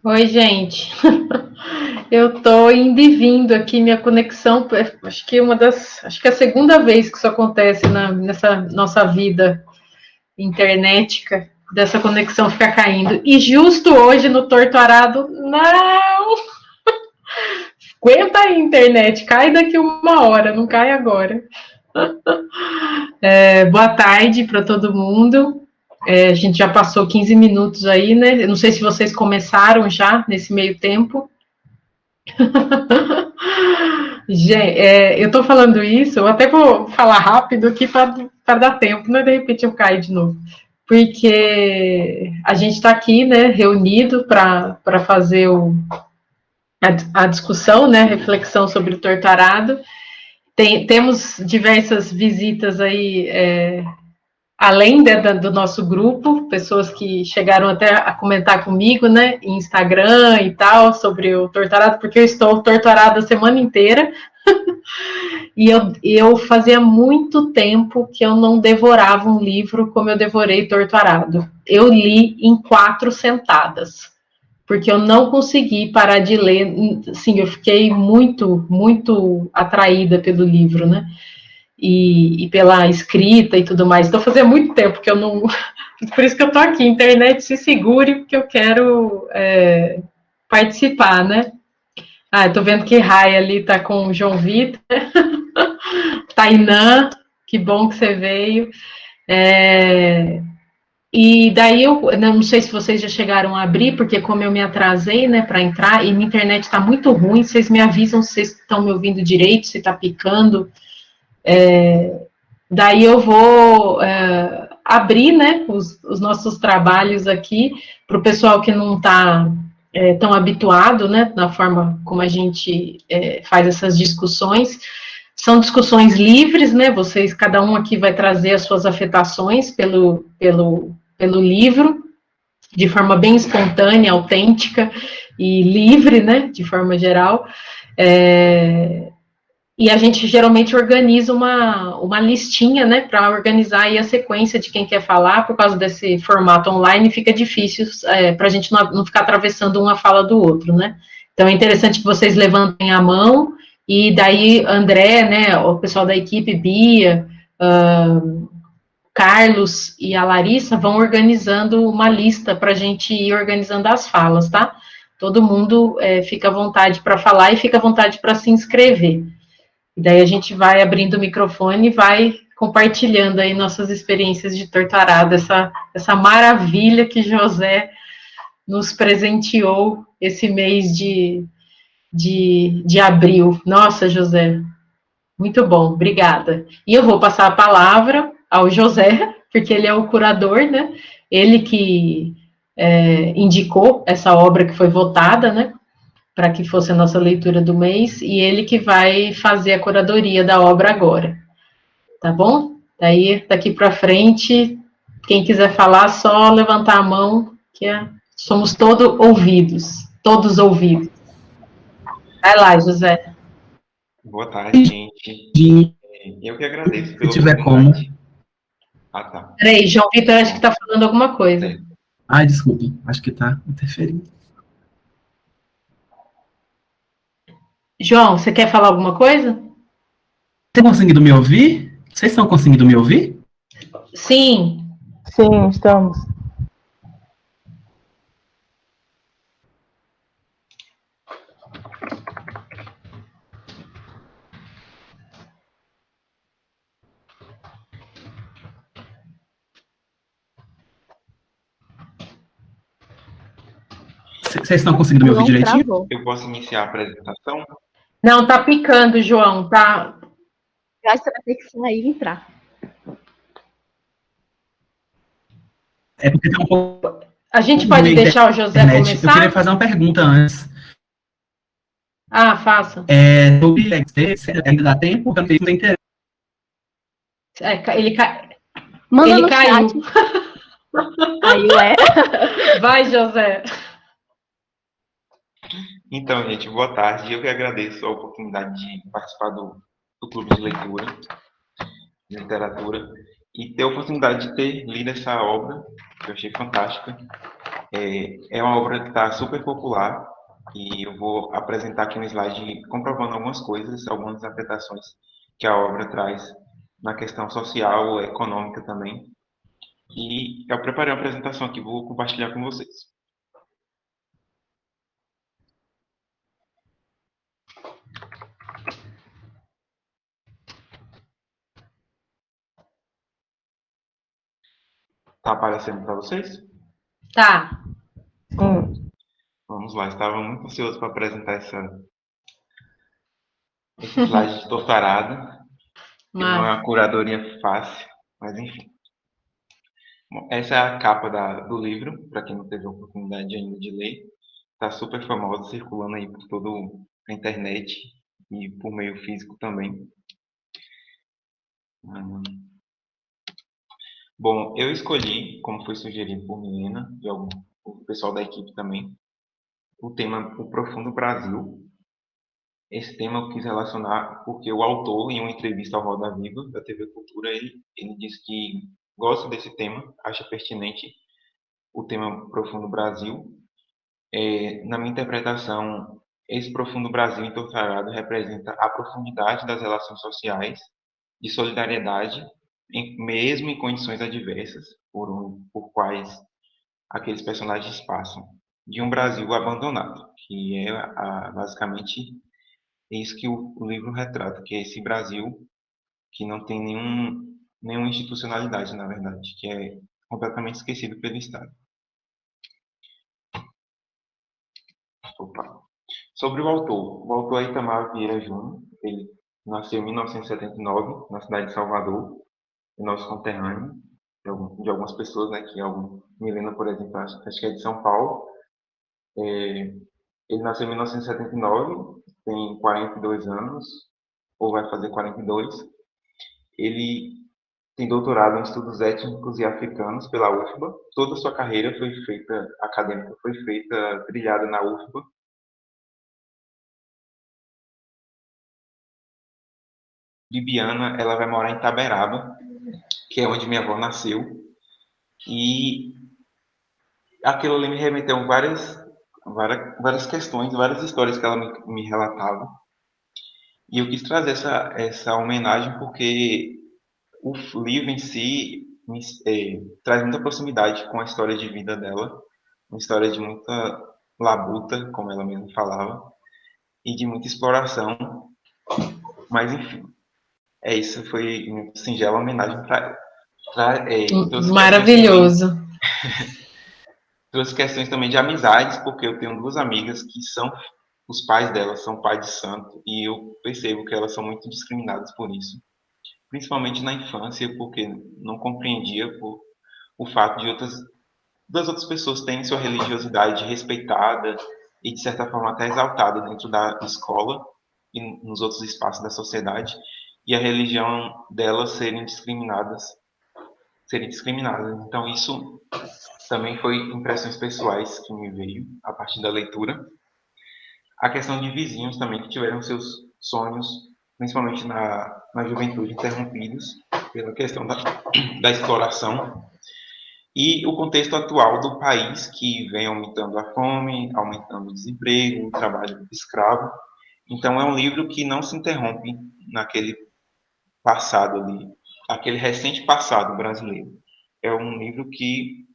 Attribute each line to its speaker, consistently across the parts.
Speaker 1: Oi, gente. Eu tô indo e vindo aqui, minha conexão, acho que é a segunda vez que isso acontece nessa nossa vida internetica, dessa conexão ficar caindo. E justo hoje no Torturado, não! Aguenta aí, internet, cai daqui uma hora, não cai agora. Boa tarde para todo mundo. A gente já passou 15 minutos aí, né? Eu não sei se vocês começaram já nesse meio tempo. Gente, eu tô falando isso, eu até vou falar rápido aqui para dar tempo, né? De repente eu caio de novo. Porque a gente está aqui, né, reunido para fazer a discussão, né, reflexão sobre o torturado. Temos diversas visitas aí, além do nosso grupo, pessoas que chegaram até a comentar comigo, né, em Instagram e tal, sobre o torturado, porque eu estou torturada a semana inteira. E eu fazia muito tempo que eu não devorava um livro como eu devorei Torturado. Eu li em 4 sentadas, porque eu não consegui parar de ler. Sim, eu fiquei muito, muito atraída pelo livro, né? E pela escrita e tudo mais. Então fazia muito tempo que eu não. Por isso que eu tô aqui, internet, se segure, porque eu quero participar, né? Ah, eu tô vendo que Rai ali tá com o João Vitor. Tainã, que bom que você veio. E daí eu não sei se vocês já chegaram a abrir, porque como eu me atrasei, né, para entrar, e minha internet está muito ruim, vocês me avisam se vocês estão me ouvindo direito, se está picando. Daí eu vou abrir, né, os nossos trabalhos aqui para o pessoal que não está tão habituado, né, na forma como a gente faz essas discussões. São discussões livres, né? Vocês, cada um aqui vai trazer as suas afetações pelo livro, de forma bem espontânea, autêntica e livre, né? De forma geral. E a gente geralmente organiza uma listinha, né? Para organizar aí a sequência de quem quer falar, por causa desse formato online, fica difícil para a gente não ficar atravessando uma fala do outro, né? Então é interessante que vocês levantem a mão. E daí, André, né, o pessoal da equipe, Bia, Carlos e a Larissa vão organizando uma lista para a gente ir organizando as falas, tá? Todo mundo fica à vontade para falar e fica à vontade para se inscrever. E daí a gente vai abrindo o microfone e vai compartilhando aí nossas experiências de torturado, essa maravilha que José nos presenteou esse mês de abril. Nossa, José, muito bom, obrigada. E eu vou passar a palavra ao José, porque ele é o curador, né? Ele que indicou essa obra que foi votada, né? Para que fosse a nossa leitura do mês, e ele que vai fazer a curadoria da obra agora, tá bom? Daí, daqui para frente, quem quiser falar, só levantar a mão, que somos todos ouvidos. Vai lá, José.
Speaker 2: Boa tarde, gente. Eu que agradeço pela
Speaker 3: tiver
Speaker 2: oportunidade.
Speaker 3: como.
Speaker 2: Ah, tá.
Speaker 1: Peraí, João Vitor, acho que está falando alguma coisa.
Speaker 3: Ai, desculpe, acho que está interferindo.
Speaker 1: João, você quer falar alguma coisa?
Speaker 3: Vocês estão conseguindo me ouvir? Vocês estão conseguindo me ouvir?
Speaker 1: Sim.
Speaker 4: Sim, estamos.
Speaker 3: Vocês estão conseguindo me ouvir direitinho?
Speaker 4: Travou.
Speaker 2: Eu posso iniciar a apresentação?
Speaker 1: Não, tá picando, João, tá?
Speaker 4: Eu acho que você vai ter que sair e entrar.
Speaker 3: É porque tá um pouco...
Speaker 1: A gente pode deixar o José começar?
Speaker 3: Eu queria fazer uma pergunta antes.
Speaker 1: Ah, faça.
Speaker 3: Sobre ainda dá tempo? Eu não sei se tem interesse.
Speaker 4: Manda
Speaker 1: ele
Speaker 4: no
Speaker 1: caiu.
Speaker 4: chat. Caiu,
Speaker 1: Vai, José.
Speaker 2: Então, gente, boa tarde. Eu que agradeço a oportunidade de participar do Clube de Leitura, de Literatura, e ter a oportunidade de ter lido essa obra, que eu achei fantástica. É uma obra que está super popular e eu vou apresentar aqui um slide comprovando algumas coisas, algumas interpretações que a obra traz na questão social, econômica também. E eu preparei uma apresentação aqui, vou compartilhar com vocês. Está aparecendo para vocês?
Speaker 1: Tá.
Speaker 2: Vamos lá, estava muito ansioso para apresentar esse slide de tortarada, que não é uma curadoria fácil, mas enfim. Bom, essa é a capa do livro, para quem não teve a oportunidade ainda de ler. Está super famosa, circulando aí por toda a internet e por meio físico também. Bom, eu escolhi, como foi sugerido por Milena e o pessoal da equipe também, o tema O Profundo Brasil. Esse tema eu quis relacionar porque o autor, em uma entrevista ao Roda Viva, da TV Cultura, ele disse que gosta desse tema, acha pertinente o tema Profundo Brasil. Na minha interpretação, esse Profundo Brasil entortarado representa a profundidade das relações sociais, de solidariedade, mesmo em condições adversas, por quais aqueles personagens passam, de um Brasil abandonado, que é basicamente isso que o livro retrata, que é esse Brasil que não tem nenhuma institucionalidade, na verdade, que é completamente esquecido pelo Estado. Opa. Sobre o autor é Itamar Vieira Júnior, ele nasceu em 1979, na cidade de Salvador, é nosso conterrâneo, de algumas pessoas, né, Milena, por exemplo, acho que é de São Paulo. Ele nasceu em 1979, tem 42 anos, ou vai fazer 42. Ele tem doutorado em estudos étnicos e africanos pela UFBA. Toda a sua carreira acadêmica foi feita, trilhada na UFBA. Bibiana, ela vai morar em Itaberaba, que é onde minha avó nasceu. E aquilo ali me remeteu a várias questões, várias histórias que ela me relatava. E eu quis trazer essa homenagem porque o livro em si traz muita proximidade com a história de vida dela, uma história de muita labuta, como ela mesma falava, e de muita exploração. Mas, enfim, isso foi uma singela homenagem para ela.
Speaker 1: Maravilhoso.
Speaker 2: Trouxe questões também de amizades, porque eu tenho duas amigas que os pais delas são pais de santo, e eu percebo que elas são muito discriminadas por isso. Principalmente na infância, porque não compreendia o fato das outras pessoas terem sua religiosidade respeitada e, de certa forma, até exaltada dentro da escola e nos outros espaços da sociedade, e a religião delas serem discriminadas. Então, isso também foi impressões pessoais que me veio a partir da leitura. A questão de vizinhos também que tiveram seus sonhos, principalmente na juventude, interrompidos pela questão da exploração. E o contexto atual do país, que vem aumentando a fome, aumentando o desemprego, o trabalho escravo. Então, é um livro que não se interrompe naquele passado ali, aquele recente passado brasileiro. É um livro que,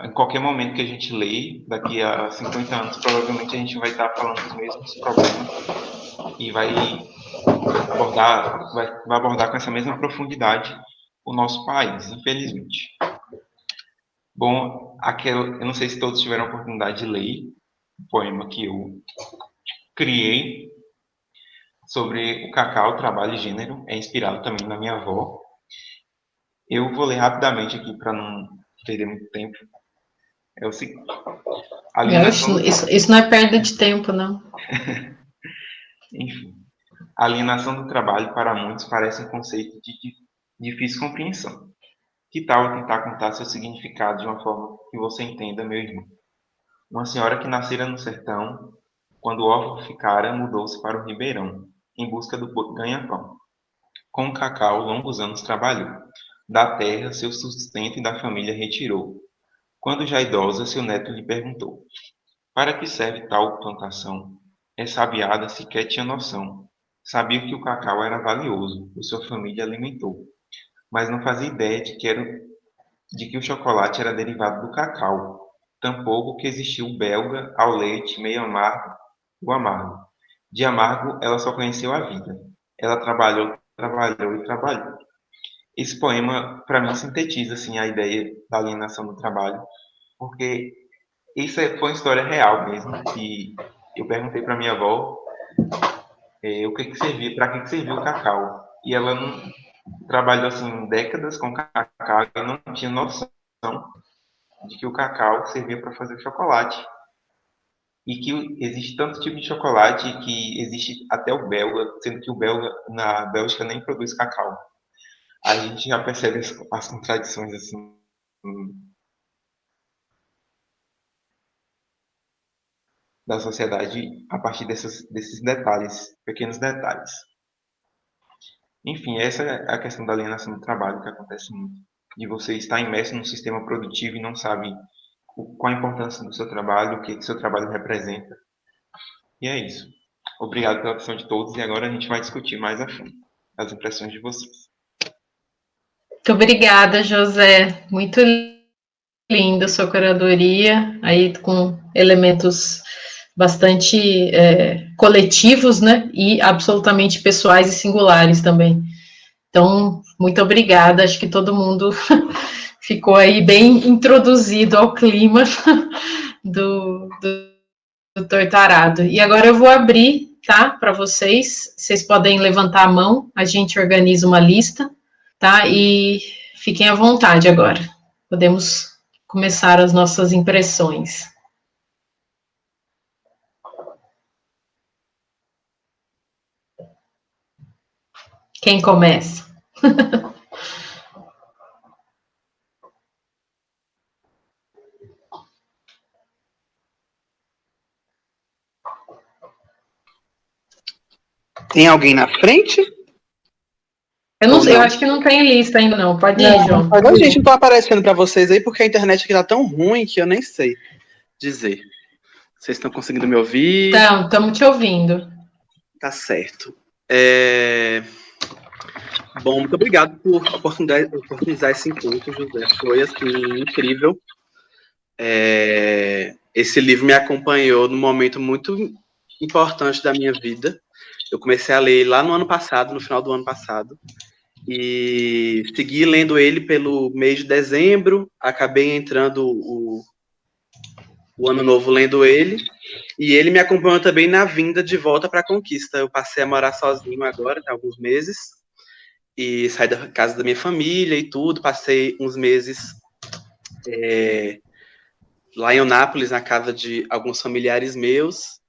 Speaker 2: em qualquer momento que a gente lê, daqui a 50 anos, provavelmente a gente vai estar falando dos mesmos problemas e vai abordar com essa mesma profundidade o nosso país, infelizmente. Bom, eu não sei se todos tiveram a oportunidade de ler o poema que eu criei sobre o cacau, trabalho e gênero, é inspirado também na minha avó. Eu vou ler rapidamente aqui para não perder muito tempo. É o seguinte.
Speaker 1: Isso não é perda de tempo, não.
Speaker 2: Enfim. A alienação do trabalho, para muitos, parece um conceito de difícil compreensão. Que tal tentar contar seu significado de uma forma que você entenda, meu irmão? Uma senhora que nascera no sertão, quando órfã ficara, mudou-se para o ribeirão, em busca do ganha-pão. Com o cacau, longos anos trabalhou. Da terra, seu sustento e da família retirou. Quando já idosa, seu neto lhe perguntou: para que serve tal plantação? Essa abiada sequer tinha noção. Sabia que o cacau era valioso, pois sua família alimentou, mas não fazia ideia de que o chocolate era derivado do cacau, tampouco que existia o belga ao leite meio amargo, o amargo. De amargo, ela só conheceu a vida. Ela trabalhou, trabalhou e trabalhou. Esse poema, para mim, sintetiza assim, a ideia da alienação do trabalho, porque foi uma história real mesmo, que eu perguntei para minha avó o que que servia, para que servia o cacau. E ela não trabalhou assim décadas com cacau e não tinha noção de que o cacau servia para fazer chocolate. E que existe tanto tipo de chocolate que existe até o belga, sendo que o belga na Bélgica nem produz cacau. A gente já percebe as contradições assim da sociedade a partir desses detalhes, pequenos detalhes. Enfim, essa é a questão da alienação do trabalho que acontece muito. De você estar imerso num sistema produtivo e não sabe qual a importância do seu trabalho, o que seu trabalho representa. E é isso. Obrigado pela atenção de todos e agora a gente vai discutir mais a fundo as impressões de vocês.
Speaker 1: Muito obrigada, José. Muito linda a sua curadoria, aí com elementos bastante coletivos, né? E absolutamente pessoais e singulares também. Então, muito obrigada. Acho que todo mundo ficou aí bem introduzido ao clima do Tortarado. E agora eu vou abrir, tá, para vocês. Vocês podem levantar a mão, a gente organiza uma lista, tá? E fiquem à vontade agora. Podemos começar as nossas impressões. Quem começa?
Speaker 5: Tem alguém na frente?
Speaker 1: Eu não sei, eu acho que não tem lista ainda não. Pode ir, João.
Speaker 5: Não, gente, não tô aparecendo para vocês aí porque a internet aqui tá tão ruim que eu nem sei dizer. Vocês estão conseguindo me ouvir?
Speaker 1: Então, estamos te ouvindo.
Speaker 5: Tá certo. Bom, muito obrigado por oportunizar esse encontro, José. Foi, assim, incrível. Esse livro me acompanhou num momento muito importante da minha vida. Eu comecei a ler lá no ano passado, no final do ano passado, e segui lendo ele pelo mês de dezembro, acabei entrando o ano novo lendo ele, e ele me acompanhou também na vinda de volta para a Conquista. Eu passei a morar sozinho agora, há alguns meses, e saí da casa da minha família e tudo, passei uns meses lá em Eunápolis, na casa de alguns familiares meus,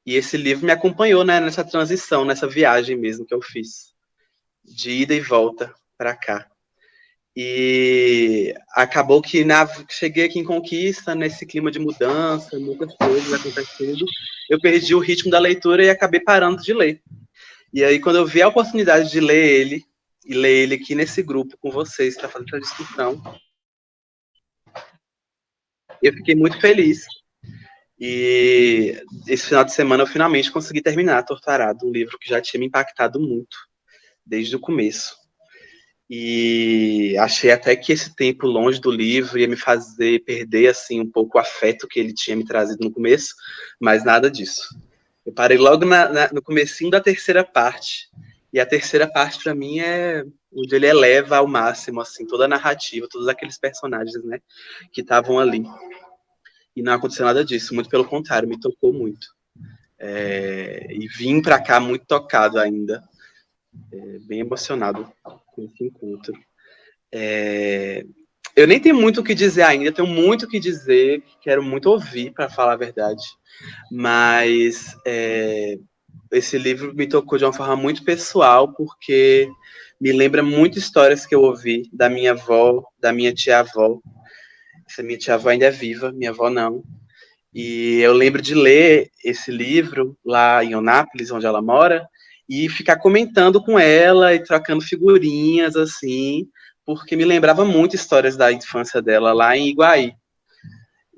Speaker 5: e esse livro me acompanhou, né, nessa transição, nessa viagem mesmo que eu fiz, de ida e volta para cá. E acabou que cheguei aqui em Conquista, nesse clima de mudança, muitas coisas acontecendo, eu perdi o ritmo da leitura e acabei parando de ler. E aí, quando eu vi a oportunidade de ler ele, e ler ele aqui nesse grupo com vocês, para fazer essa discussão, eu fiquei muito feliz. E esse final de semana eu finalmente consegui terminar Torturado, um livro que já tinha me impactado muito, desde o começo. E achei até que esse tempo longe do livro ia me fazer perder assim, um pouco o afeto que ele tinha me trazido no começo, mas nada disso. Eu parei logo no comecinho da terceira parte, e a terceira parte para mim é onde ele eleva ao máximo assim, toda a narrativa, todos aqueles personagens, né, que estavam ali. E não aconteceu nada disso, muito pelo contrário, me tocou muito. E vim para cá muito tocado ainda, bem emocionado com esse encontro. Eu nem tenho muito o que dizer ainda, tenho muito o que dizer, quero muito ouvir, para falar a verdade, mas esse livro me tocou de uma forma muito pessoal, porque me lembra muito histórias que eu ouvi da minha avó, da minha tia-avó. Essa minha tia-avó ainda é viva, minha avó não. E eu lembro de ler esse livro lá em Eunápolis, onde ela mora, e ficar comentando com ela e trocando figurinhas, assim, porque me lembrava muito histórias da infância dela lá em Iguaí.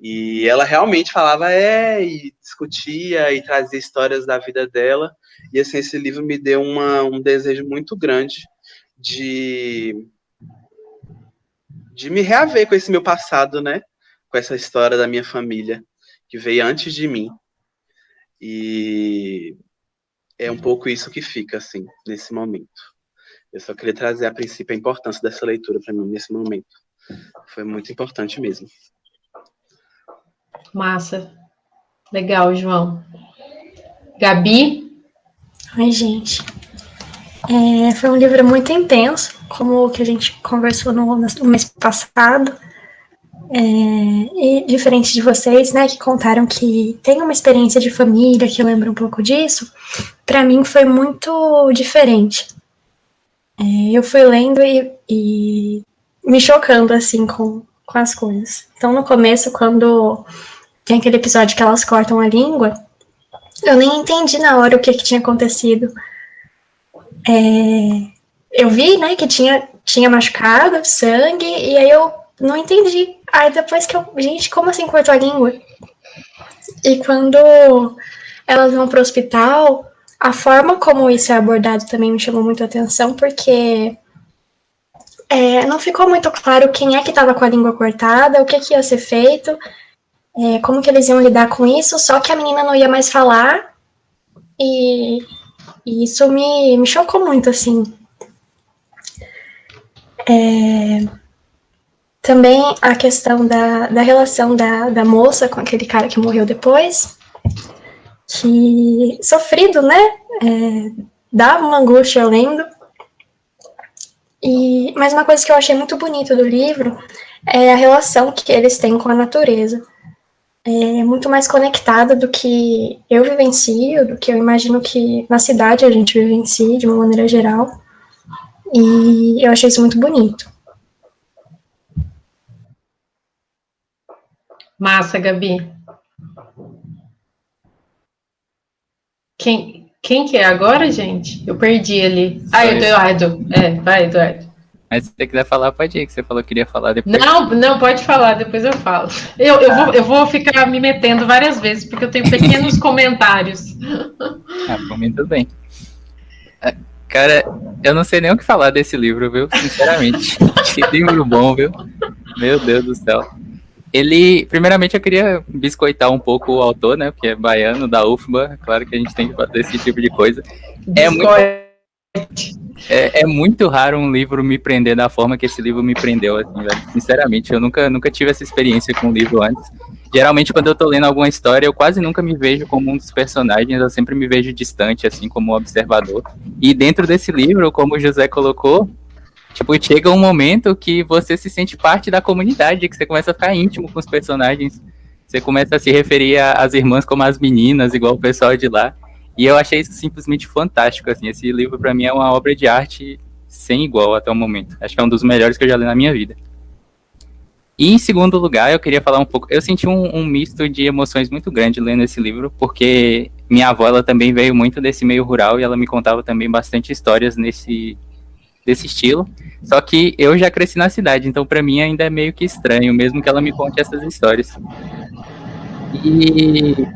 Speaker 5: E ela realmente falava e discutia e trazia histórias da vida dela. E assim, esse livro me deu um desejo muito grande de me reaver com esse meu passado, né? Com essa história da minha família, que veio antes de mim. E é um pouco isso que fica, assim, nesse momento. Eu só queria trazer, a princípio, a importância dessa leitura para mim nesse momento. Foi muito importante mesmo.
Speaker 1: Massa. Legal, João. Gabi?
Speaker 6: Oi, gente. Foi um livro muito intenso, como o que a gente conversou no mês passado. E diferente de vocês, né, que contaram que tem uma experiência de família que lembra um pouco disso, para mim foi muito diferente. Eu fui lendo e me chocando, assim, com as coisas. Então, no começo, quando tem aquele episódio que elas cortam a língua, eu nem entendi na hora o que tinha acontecido. Eu vi, né, que tinha machucado, sangue, e aí eu não entendi. Aí depois gente, como assim cortou a língua? E quando elas vão pro hospital, a forma como isso é abordado também me chamou muito a atenção, porque não ficou muito claro quem é que estava com a língua cortada, o que ia ser feito, como que eles iam lidar com isso, só que a menina não ia mais falar, e isso me chocou muito, assim. Também a questão da relação da moça com aquele cara que morreu depois, que sofrido, né? Dá uma angústia lendo. Mas uma coisa que eu achei muito bonita do livro é a relação que eles têm com a natureza. É muito mais conectada do que eu vivencio, do que eu imagino que na cidade a gente vivencie de uma maneira geral. E eu achei isso muito bonito.
Speaker 1: Massa, Gabi. Quem que é agora, gente? Eu perdi ali. Eduardo. Vai, Eduardo.
Speaker 7: Mas se você quiser falar, pode ir, que você falou que queria falar depois.
Speaker 1: Não, pode falar, depois eu falo. Eu vou ficar me metendo várias vezes, porque eu tenho pequenos comentários.
Speaker 7: Por mim tudo bem. Cara, eu não sei nem o que falar desse livro, viu? Sinceramente. Que livro bom, viu? Meu Deus do céu. Primeiramente eu queria biscoitar um pouco o autor, né? Porque é baiano, da UFBA. Claro que a gente tem que fazer esse tipo de coisa. É muito raro um livro me prender da forma que esse livro me prendeu, assim, velho. Sinceramente, eu nunca tive essa experiência com um livro antes. Geralmente, quando eu tô lendo alguma história, eu quase nunca me vejo como um dos personagens, eu sempre me vejo distante, assim, como um observador. E dentro desse livro, como o José colocou, tipo, chega um momento que você se sente parte da comunidade, que você começa a ficar íntimo com os personagens. Você começa a se referir às irmãs como as meninas, igual o pessoal de lá. E eu achei isso simplesmente fantástico, assim. Esse livro, para mim, é uma obra de arte sem igual até o momento. Acho que é um dos melhores que eu já li na minha vida. E, em segundo lugar, eu queria falar um pouco... Eu senti um misto de emoções muito grande lendo esse livro, porque minha avó, ela também veio muito desse meio rural e ela me contava também bastante histórias desse estilo. Só que eu já cresci na cidade, então para mim ainda é meio que estranho, mesmo que ela me conte essas histórias. E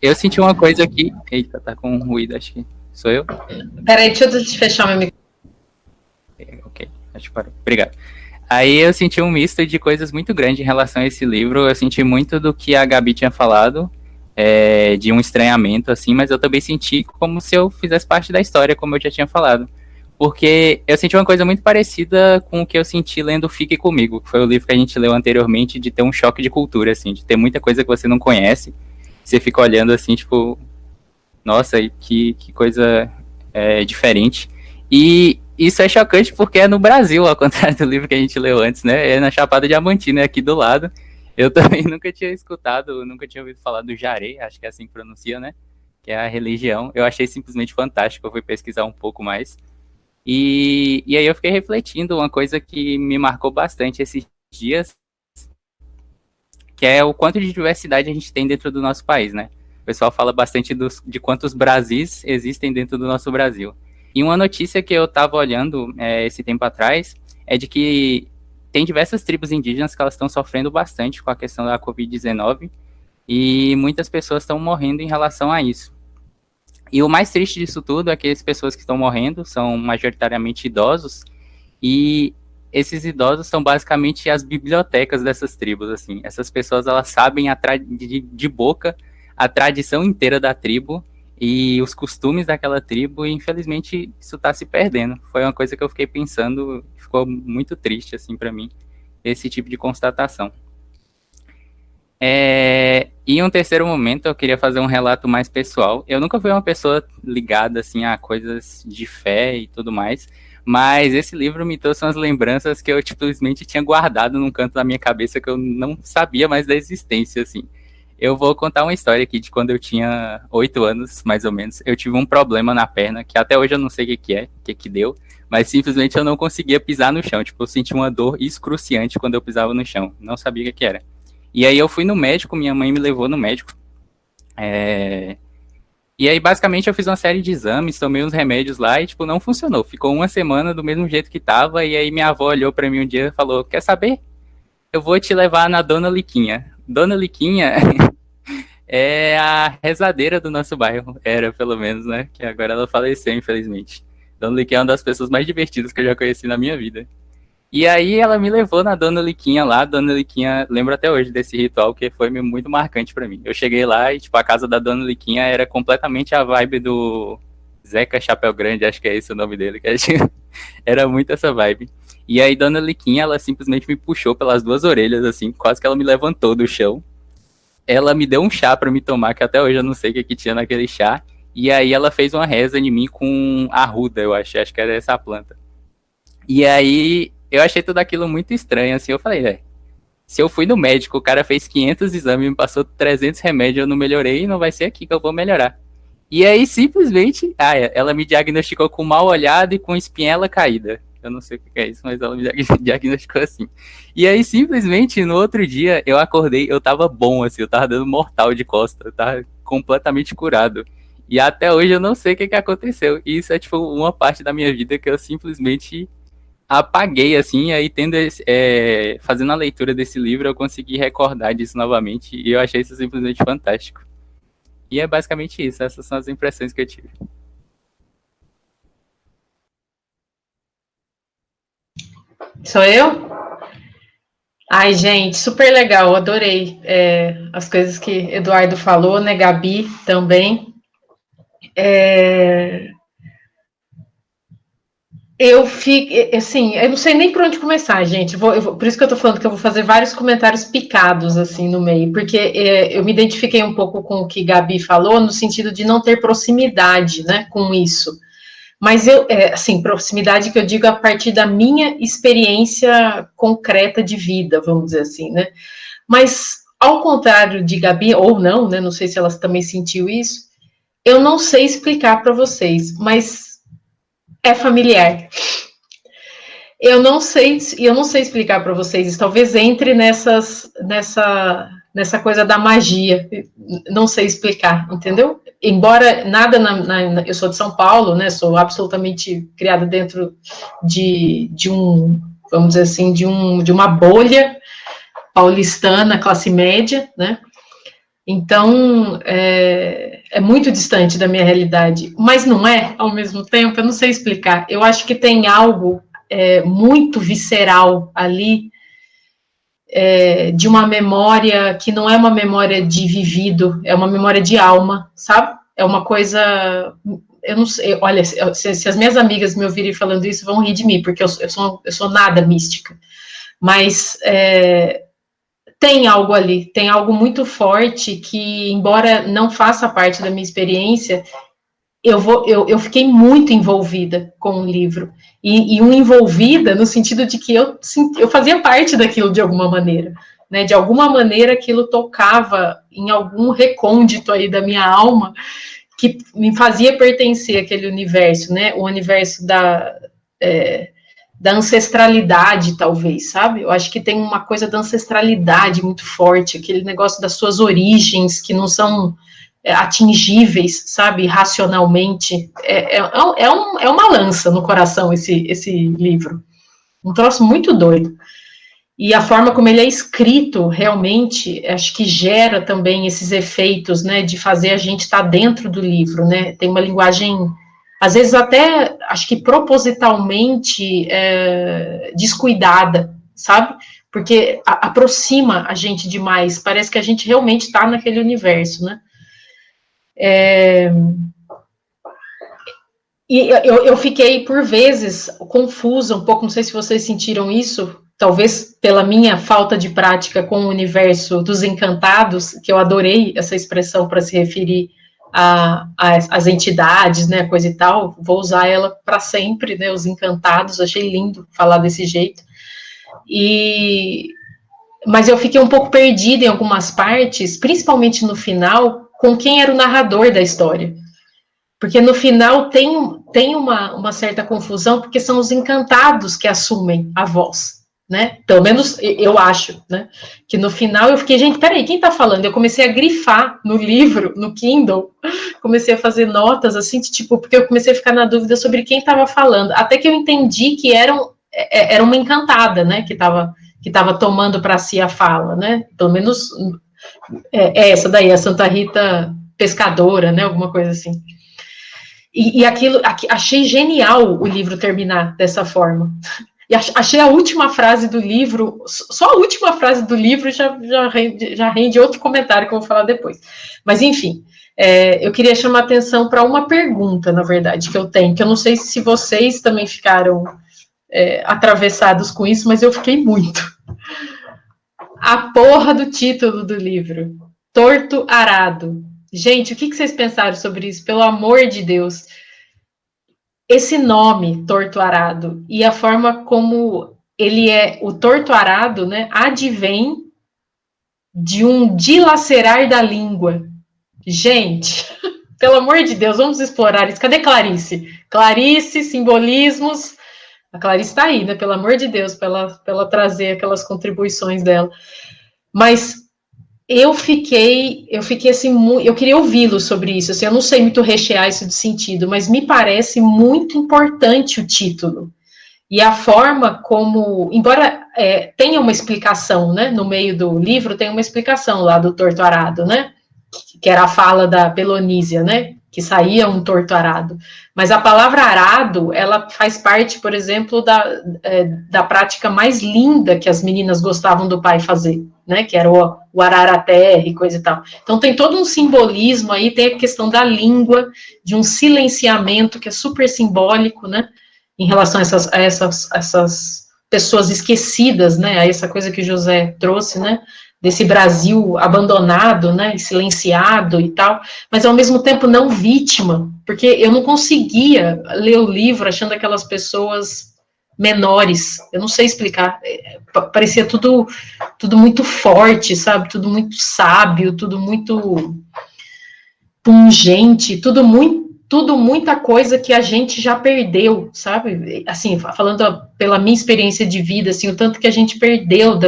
Speaker 7: eu senti uma coisa aqui... Eita, tá com ruído, acho que sou eu.
Speaker 1: Peraí, deixa eu fechar meu microfone.
Speaker 7: Ok, acho que parou. Obrigado. Aí eu senti um misto de coisas muito grandes em relação a esse livro. Eu senti muito do que a Gabi tinha falado, de um estranhamento, assim, mas eu também senti como se eu fizesse parte da história, como eu já tinha falado. Porque eu senti uma coisa muito parecida com o que eu senti lendo Fique Comigo, que foi o livro que a gente leu anteriormente, de ter um choque de cultura, assim, de ter muita coisa que você não conhece. Você fica olhando assim, tipo, nossa, que coisa diferente. E isso é chocante porque é no Brasil, ao contrário do livro que a gente leu antes, né? É na Chapada Diamantina, aqui do lado. Eu também nunca tinha escutado, nunca tinha ouvido falar do Jaré, acho que é assim que pronuncia, né? Que é a religião. Eu achei simplesmente fantástico, eu fui pesquisar um pouco mais. E aí eu fiquei refletindo uma coisa que me marcou bastante esses dias, que é o quanto de diversidade a gente tem dentro do nosso país, né? O pessoal fala bastante de quantos Brasis existem dentro do nosso Brasil. E uma notícia que eu estava olhando esse tempo atrás é de que tem diversas tribos indígenas que elas estão sofrendo bastante com a questão da Covid-19 e muitas pessoas estão morrendo em relação a isso. E o mais triste disso tudo é que as pessoas que estão morrendo são majoritariamente idosos, e esses idosos são basicamente as bibliotecas dessas tribos, assim. Essas pessoas, elas sabem de boca a tradição inteira da tribo e os costumes daquela tribo, e infelizmente isso está se perdendo. Foi uma coisa que eu fiquei pensando, ficou muito triste, assim, para mim, esse tipo de constatação. E em um terceiro momento, eu queria fazer um relato mais pessoal. Eu nunca fui uma pessoa ligada, assim, a coisas de fé e tudo mais, mas esse livro me trouxe umas lembranças que eu simplesmente tinha guardado num canto da minha cabeça que eu não sabia mais da existência, assim. Eu vou contar uma história aqui de quando eu tinha 8 anos, mais ou menos. Eu tive um problema na perna, que até hoje eu não sei o que deu, mas simplesmente eu não conseguia pisar no chão. Tipo, eu senti uma dor excruciante quando eu pisava no chão. Não sabia o que era. E aí eu fui no médico, minha mãe me levou no médico. E aí, basicamente, eu fiz uma série de exames, tomei uns remédios lá e, tipo, não funcionou. Ficou uma semana do mesmo jeito que tava, e aí minha avó olhou pra mim um dia e falou, quer saber? Eu vou te levar na Dona Liquinha. Dona Liquinha é a rezadeira do nosso bairro. Era, pelo menos, né? Que agora ela faleceu, infelizmente. Dona Liquinha é uma das pessoas mais divertidas que eu já conheci na minha vida. E aí ela me levou na Dona Liquinha lá. Dona Liquinha, lembro até hoje desse ritual, que foi muito marcante pra mim. Eu cheguei lá e, tipo, a casa da Dona Liquinha era completamente a vibe do Zeca Chapéu Grande, acho que é esse o nome dele. Era muito essa vibe. E aí Dona Liquinha, ela simplesmente me puxou pelas 2 orelhas, assim, quase que ela me levantou do chão. Ela me deu um chá pra me tomar, que até hoje eu não sei o que tinha naquele chá. E aí ela fez uma reza em mim com arruda, eu acho que era essa planta. E aí eu achei tudo aquilo muito estranho, assim, eu falei, se eu fui no médico, o cara fez 500 exames, me passou 300 remédios, eu não melhorei, não vai ser aqui que eu vou melhorar. E aí, simplesmente, ela me diagnosticou com mal olhado e com espinhela caída. Eu não sei o que é isso, mas ela me diagnosticou assim. E aí, simplesmente, no outro dia, eu acordei, eu tava bom, assim, eu tava dando mortal de costa, eu tava completamente curado. E até hoje eu não sei o que aconteceu. E isso é, tipo, uma parte da minha vida que eu simplesmente apaguei, assim, e aí fazendo a leitura desse livro, eu consegui recordar disso novamente, e eu achei isso simplesmente fantástico. E é basicamente isso, essas são as impressões que eu tive.
Speaker 1: Sou eu? Ai, gente, super legal, adorei as coisas que Eduardo falou, né, Gabi também. Eu fico, assim, eu não sei nem por onde começar, gente. Por isso que eu tô falando que eu vou fazer vários comentários picados, assim, no meio, porque eu me identifiquei um pouco com o que Gabi falou, no sentido de não ter proximidade, né, com isso. Mas assim, proximidade que eu digo a partir da minha experiência concreta de vida, vamos dizer assim, né? Mas, ao contrário de Gabi, ou não, né, não sei se ela também sentiu isso, eu não sei explicar para vocês, mas é familiar. Eu não sei explicar para vocês isso. Talvez entre nessa coisa da magia. Não sei explicar, entendeu? Embora nada eu sou de São Paulo, né? Sou absolutamente criada dentro de um, vamos dizer assim, de uma bolha paulistana, classe média, né? Então, é muito distante da minha realidade, mas não é, ao mesmo tempo, eu não sei explicar. Eu acho que tem algo muito visceral ali, de uma memória que não é uma memória de vivido, é uma memória de alma, sabe? É uma coisa, eu não sei, olha, se as minhas amigas me ouvirem falando isso, vão rir de mim, porque eu sou nada mística, mas tem algo ali, tem algo muito forte que, embora não faça parte da minha experiência, eu fiquei muito envolvida com o livro, e envolvida no sentido de que eu fazia parte daquilo de alguma maneira, né? De alguma maneira aquilo tocava em algum recôndito aí da minha alma, que me fazia pertencer àquele universo, né? O universo da ancestralidade, talvez, sabe? Eu acho que tem uma coisa da ancestralidade muito forte, aquele negócio das suas origens, que não são atingíveis, sabe, racionalmente. É uma lança no coração esse livro. Um troço muito doido. E a forma como ele é escrito, realmente, acho que gera também esses efeitos, né, de fazer a gente estar dentro do livro, né, tem uma linguagem, às vezes até, acho que propositalmente descuidada, sabe? Porque aproxima a gente demais, parece que a gente realmente está naquele universo, né? E eu fiquei, por vezes, confusa um pouco, não sei se vocês sentiram isso, talvez pela minha falta de prática com o universo dos encantados, que eu adorei essa expressão para se referir às entidades, né, coisa e tal, vou usar ela para sempre, né, os encantados, achei lindo falar desse jeito. Mas eu fiquei um pouco perdida em algumas partes, principalmente no final, com quem era o narrador da história. Porque no final tem uma certa confusão, porque são os encantados que assumem a voz, né? Pelo menos eu acho, né? Que no final eu fiquei, gente, peraí, quem tá falando? Eu comecei a grifar no livro, no Kindle, comecei a fazer notas, assim, tipo, porque eu comecei a ficar na dúvida sobre quem estava falando, até que eu entendi que era uma encantada, né? Que estava tomando para si a fala, né? Pelo menos essa daí, a Santa Rita Pescadora, né? Alguma coisa assim. E aquilo, achei genial o livro terminar dessa forma. E achei a última frase do livro, só a última frase do livro já rende outro comentário que eu vou falar depois. Mas, enfim, eu queria chamar a atenção para uma pergunta, na verdade, que eu tenho, que eu não sei se vocês também ficaram atravessados com isso, mas eu fiquei muito. A porra do título do livro, Torto Arado. Gente, o que vocês pensaram sobre isso? Pelo amor de Deus. Esse nome, Torto Arado, e a forma como ele o Torto Arado, né, advém de um dilacerar da língua. Gente, pelo amor de Deus, vamos explorar isso. Cadê Clarice? Clarice, simbolismos. A Clarice está aí, né? Pelo amor de Deus, para ela trazer aquelas contribuições dela. Mas eu fiquei assim, eu queria ouvi-lo sobre isso, assim, eu não sei muito rechear isso de sentido, mas me parece muito importante o título, e a forma como, embora tenha uma explicação, né, no meio do livro tem uma explicação lá do Torto Arado, né, que era a fala da Pelonísia, né, que saía um arado. Mas a palavra arado, ela faz parte, por exemplo, da prática mais linda que as meninas gostavam do pai fazer, né, que era o arar a terra e coisa e tal. Então tem todo um simbolismo aí, tem a questão da língua, de um silenciamento que é super simbólico, né, em relação a essas pessoas esquecidas, né, a essa coisa que o José trouxe, né, desse Brasil abandonado, né, silenciado e tal, mas ao mesmo tempo não vítima, porque eu não conseguia ler o livro achando aquelas pessoas menores, eu não sei explicar, parecia tudo muito forte, sabe, tudo muito sábio, tudo muito pungente, tudo muita coisa que a gente já perdeu, sabe, assim, falando pela minha experiência de vida, assim, o tanto que a gente perdeu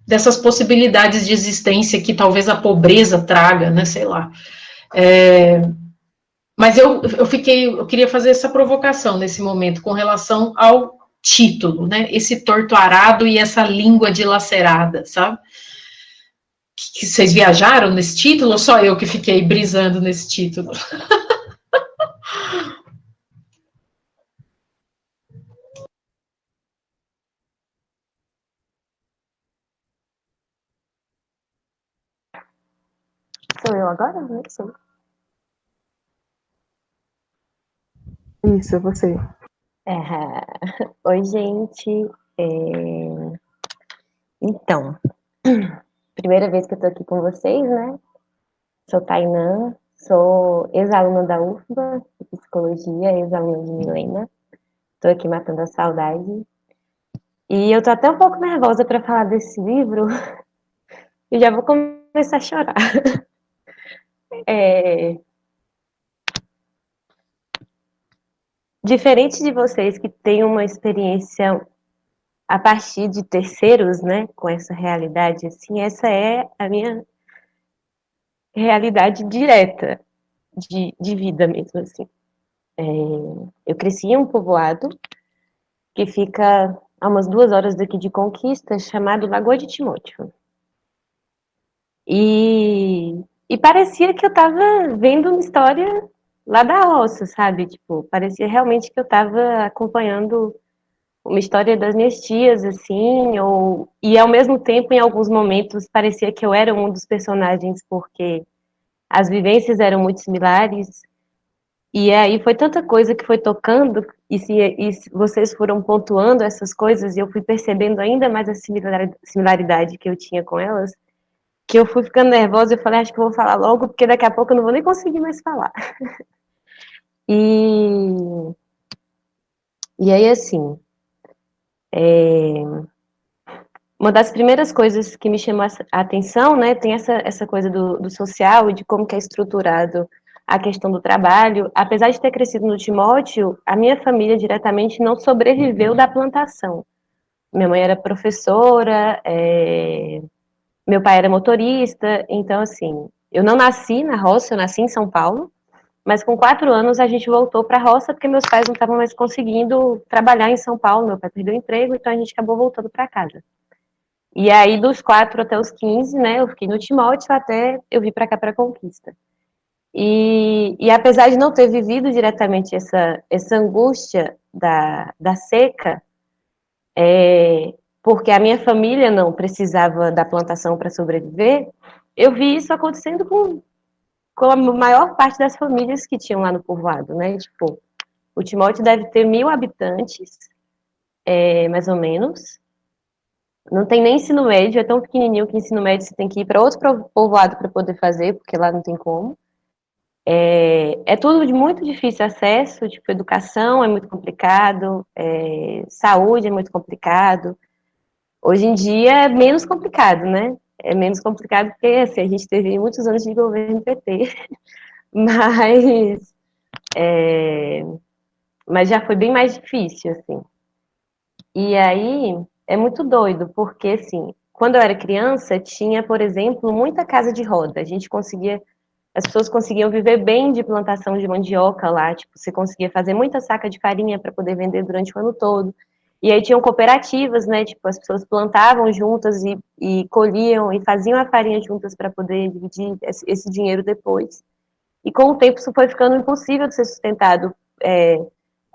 Speaker 1: dessas possibilidades de existência que talvez a pobreza traga, né, sei lá. Mas eu queria fazer essa provocação nesse momento com relação ao título, né, esse torto arado e essa língua dilacerada, sabe? Que vocês viajaram nesse título ou só eu que fiquei brisando nesse título?
Speaker 4: Sou eu agora? Não sei. Isso, você.
Speaker 8: Oi, gente. Então, primeira vez que eu tô aqui com vocês, né? Sou Tainã, sou ex-aluna da UFBA, de Psicologia, ex-aluna de Milena. Tô aqui matando a saudade. E eu tô até um pouco nervosa para falar desse livro, e já vou começar a chorar. Diferente de vocês que têm uma experiência a partir de terceiros, né, com essa realidade, assim, essa é a minha realidade direta de vida mesmo, assim. Eu cresci em um povoado que fica a umas 2 horas daqui de Conquista, chamado Lagoa de Timóteo. E parecia que eu estava vendo uma história lá da roça, sabe? Tipo, parecia realmente que eu estava acompanhando uma história das minhas tias, assim, e ao mesmo tempo, em alguns momentos, parecia que eu era um dos personagens, porque as vivências eram muito similares, e aí foi tanta coisa que foi tocando, e se vocês foram pontuando essas coisas, e eu fui percebendo ainda mais a similaridade que eu tinha com elas, que eu fui ficando nervosa, eu falei, acho que eu vou falar logo, porque daqui a pouco eu não vou nem conseguir mais falar. E, e aí, assim, uma das primeiras coisas que me chamou a atenção, né, tem essa coisa do social e de como que é estruturado a questão do trabalho. Apesar de ter crescido no Timóteo, a minha família diretamente não sobreviveu da plantação. Minha mãe era professora, meu pai era motorista, então, assim, eu não nasci na roça, eu nasci em São Paulo, mas com 4 anos a gente voltou para a roça porque meus pais não estavam mais conseguindo trabalhar em São Paulo, meu pai perdeu o emprego, então a gente acabou voltando para casa. E aí, dos 4 até os 15, né, eu fiquei no Timóteo até eu vir para cá para Conquista. E apesar de não ter vivido diretamente essa angústia da seca, porque a minha família não precisava da plantação para sobreviver, eu vi isso acontecendo com a maior parte das famílias que tinham lá no povoado, né? Tipo, o Timóteo deve ter 1.000 habitantes, mais ou menos. Não tem nem ensino médio, é tão pequenininho que ensino médio você tem que ir para outro povoado para poder fazer, porque lá não tem como. É tudo de muito difícil acesso, tipo, educação é muito complicado, saúde é muito complicado. Hoje em dia é menos complicado, né? É menos complicado porque assim, a gente teve muitos anos de governo PT, mas, mas já foi bem mais difícil, assim. E aí é muito doido, porque assim, quando eu era criança, tinha, por exemplo, muita casa de roda. As pessoas conseguiam viver bem de plantação de mandioca lá, tipo, você conseguia fazer muita saca de farinha para poder vender durante o ano todo. E aí tinham cooperativas, né? Tipo, as pessoas plantavam juntas e colhiam e faziam a farinha juntas para poder dividir esse dinheiro depois. E com o tempo isso foi ficando impossível de ser sustentado.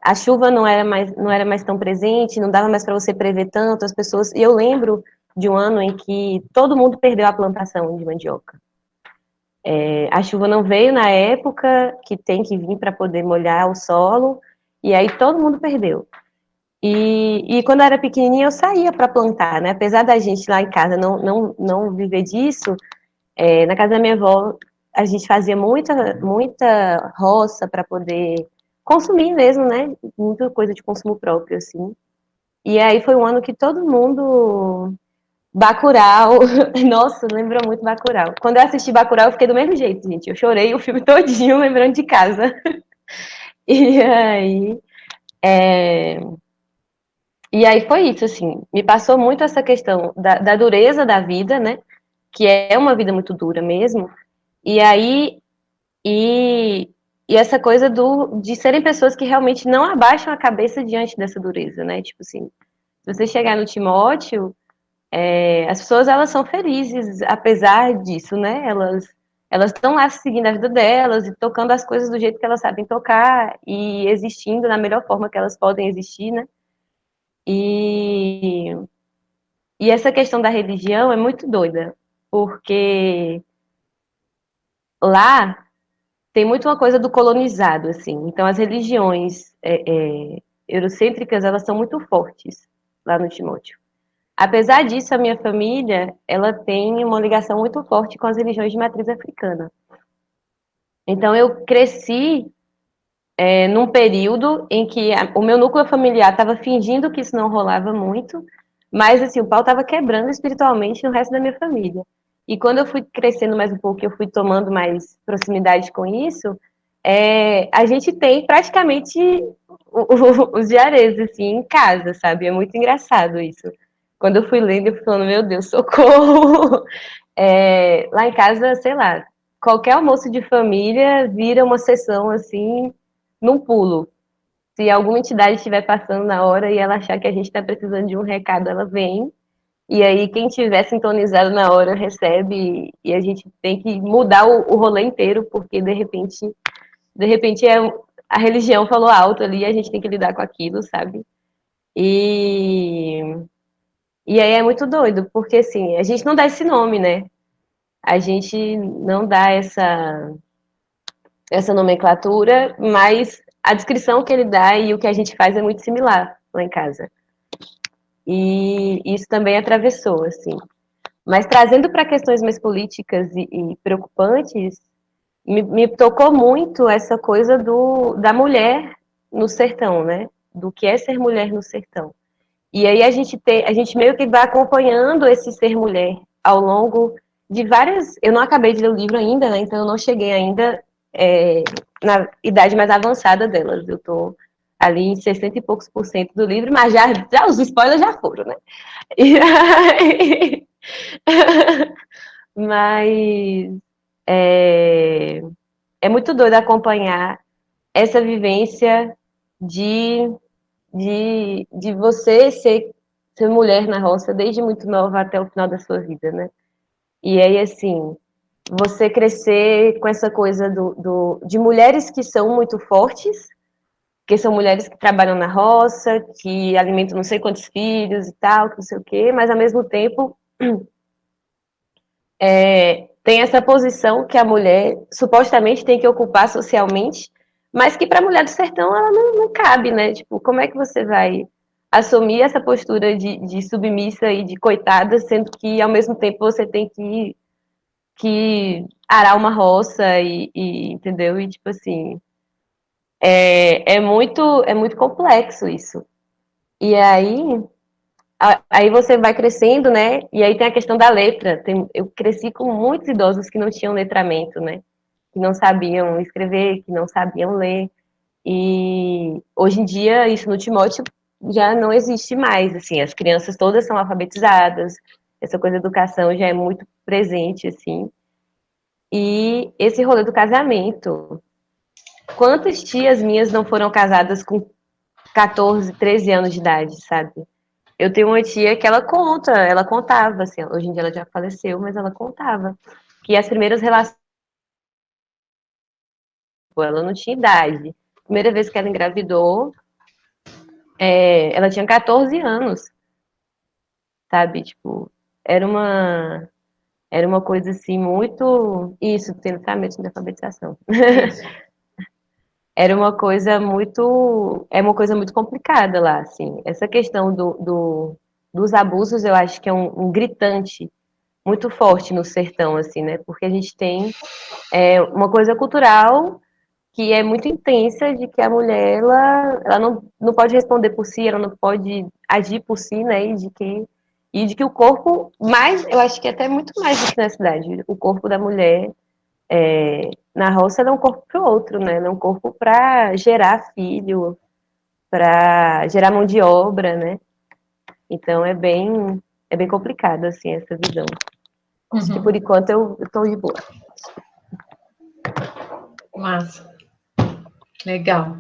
Speaker 8: A chuva não era mais tão presente, não dava mais para você prever tanto as pessoas. E eu lembro de um ano em que todo mundo perdeu a plantação de mandioca. A chuva não veio na época que tem que vir para poder molhar o solo, e aí todo mundo perdeu. E quando eu era pequenininha eu saía para plantar, né? Apesar da gente lá em casa não viver disso, na casa da minha avó a gente fazia muita roça para poder consumir mesmo, né? Muita coisa de consumo próprio, assim. E aí foi um ano que todo mundo... Bacurau, nossa, lembra muito Bacurau. Quando eu assisti Bacurau, eu fiquei do mesmo jeito, gente. Eu chorei o filme todinho, lembrando de casa. E aí, e aí foi isso, assim. Me passou muito essa questão da dureza da vida, né? Que é uma vida muito dura mesmo. E aí, e, e essa coisa de serem pessoas que realmente não abaixam a cabeça diante dessa dureza, né? Tipo assim, se você chegar no Timóteo, as pessoas, elas são felizes, apesar disso, né? Elas estão lá seguindo a vida delas e tocando as coisas do jeito que elas sabem tocar e existindo da melhor forma que elas podem existir, né? E, e essa questão da religião é muito doida, porque lá tem muito uma coisa do colonizado, assim. Então, as religiões eurocêntricas, elas são muito fortes lá no Timóteo. Apesar disso, a minha família, ela tem uma ligação muito forte com as religiões de matriz africana. Então, eu cresci num período em que o meu núcleo familiar estava fingindo que isso não rolava muito, mas, assim, o pau estava quebrando espiritualmente no resto da minha família. E quando eu fui crescendo mais um pouco, eu fui tomando mais proximidade com isso, a gente tem praticamente os diareses, assim, em casa, sabe? É muito engraçado isso. Quando eu fui lendo, eu fui falando, meu Deus, socorro! Lá em casa, sei lá, qualquer almoço de família vira uma sessão, assim, num pulo. Se alguma entidade estiver passando na hora e ela achar que a gente está precisando de um recado, ela vem. E aí, quem tiver sintonizado na hora recebe, e a gente tem que mudar o rolê inteiro, porque de repente a religião falou alto ali, e a gente tem que lidar com aquilo, sabe? E, e aí é muito doido, porque assim, a gente não dá esse nome, né? A gente não dá essa nomenclatura, mas a descrição que ele dá e o que a gente faz é muito similar lá em casa. E isso também atravessou, assim. Mas trazendo para questões mais políticas e preocupantes, me tocou muito essa coisa da mulher no sertão, né? Do que é ser mulher no sertão. E aí a gente meio que vai acompanhando esse ser mulher ao longo de várias. Eu não acabei de ler o livro ainda, né? Então eu não cheguei ainda na idade mais avançada delas. Eu estou ali em 60 e poucos por cento do livro, mas já os spoilers já foram, né? E aí, mas é muito doido acompanhar essa vivência de, de você ser mulher na roça desde muito nova até o final da sua vida, né? E aí, assim, você crescer com essa coisa de mulheres que são muito fortes, que são mulheres que trabalham na roça, que alimentam não sei quantos filhos e tal, que não sei o quê, mas ao mesmo tempo tem essa posição que a mulher supostamente tem que ocupar socialmente, mas que para a mulher do sertão ela não cabe, né? Tipo, como é que você vai assumir essa postura de submissa e de coitada, sendo que ao mesmo tempo você tem que arar uma roça entendeu? E tipo assim, é muito complexo isso. E aí você vai crescendo, né? E aí tem a questão da letra. Eu cresci com muitos idosos que não tinham letramento, né? Que não sabiam escrever, que não sabiam ler. E hoje em dia, isso no Timóteo já não existe mais, assim. As crianças todas são alfabetizadas, essa coisa da educação já é muito presente, assim. E esse rolê do casamento. Quantas tias minhas não foram casadas com 14, 13 anos de idade, sabe? Eu tenho uma tia que ela contava, assim, hoje em dia ela já faleceu, mas ela contava que as primeiras relações, ela não tinha idade. Primeira vez que ela engravidou, ela tinha 14 anos, sabe? Tipo, era uma coisa assim muito. Isso, tem letramento de alfabetização. Era uma coisa muito. É uma coisa muito complicada lá, assim. Essa questão dos abusos, eu acho que é um gritante muito forte no sertão, assim, né? Porque a gente tem uma coisa cultural que é muito intensa de que a mulher, ela não pode responder por si, ela não pode agir por si, né? E de que o corpo, mais, eu acho que até muito mais do que na cidade, o corpo da mulher na roça é um corpo para o outro, né? É um corpo para gerar filho, para gerar mão de obra, né? Então é bem complicado, assim, essa visão. Acho que por enquanto eu estou de boa.
Speaker 1: Massa. Legal.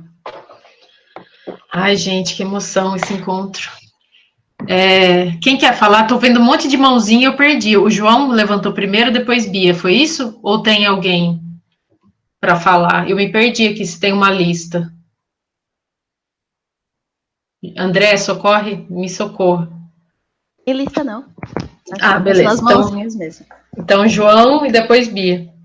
Speaker 1: Ai, gente, que emoção esse encontro. Quem quer falar? Estou vendo um monte de mãozinha, eu perdi. O João levantou primeiro, depois Bia, foi isso? Ou tem alguém para falar? Eu me perdi aqui, se tem uma lista. André, socorre? Me socorra.
Speaker 9: E lista não.
Speaker 1: Beleza.
Speaker 9: São as mãozinhas mesmo.
Speaker 1: Então, João e depois Bia.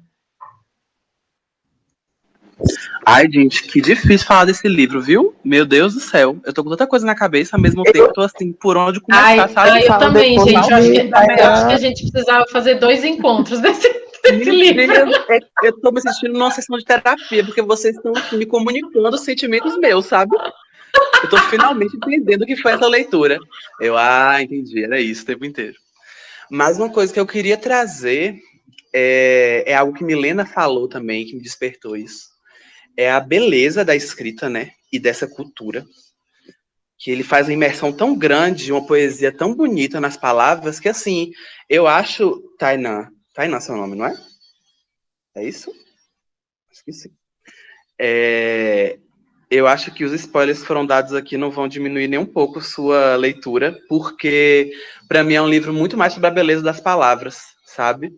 Speaker 5: Ai, gente, que difícil falar desse livro, viu? Meu Deus do céu. Eu tô com tanta coisa na cabeça, ao mesmo tempo eu tô assim, por onde começar, sabe?
Speaker 1: Eu também, gente. Eu acho que a gente precisava fazer 2 encontros desse livro.
Speaker 5: Eu tô me sentindo numa sessão de terapia, porque vocês estão assim, me comunicando os sentimentos meus, sabe? Eu tô finalmente entendendo o que foi essa leitura. Entendi, era isso o tempo inteiro. Mas uma coisa que eu queria trazer é algo que Milena falou também, que me despertou isso. É a beleza da escrita, né? E dessa cultura. Que ele faz uma imersão tão grande, uma poesia tão bonita nas palavras, que assim, eu acho... Tainá é seu nome, não é? É isso? Esqueci. Eu acho que os spoilers que foram dados aqui não vão diminuir nem um pouco sua leitura, porque para mim é um livro muito mais sobre a beleza das palavras, sabe?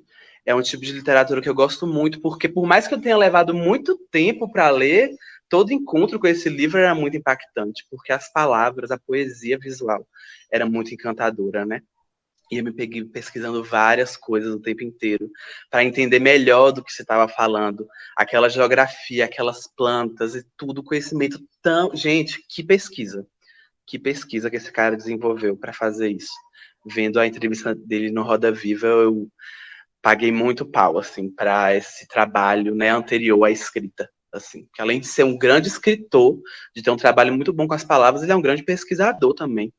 Speaker 5: É um tipo de literatura que eu gosto muito, porque por mais que eu tenha levado muito tempo para ler, todo encontro com esse livro era muito impactante, porque as palavras, a poesia visual era muito encantadora, né? E eu me peguei pesquisando várias coisas o tempo inteiro, para entender melhor do que você estava falando, aquela geografia, aquelas plantas e tudo, conhecimento tão... Gente, que pesquisa que esse cara desenvolveu para fazer isso. Vendo a entrevista dele no Roda Viva, eu paguei muito pau, assim, para esse trabalho, né, anterior à escrita, assim, que além de ser um grande escritor, de ter um trabalho muito bom com as palavras, ele é um grande pesquisador também.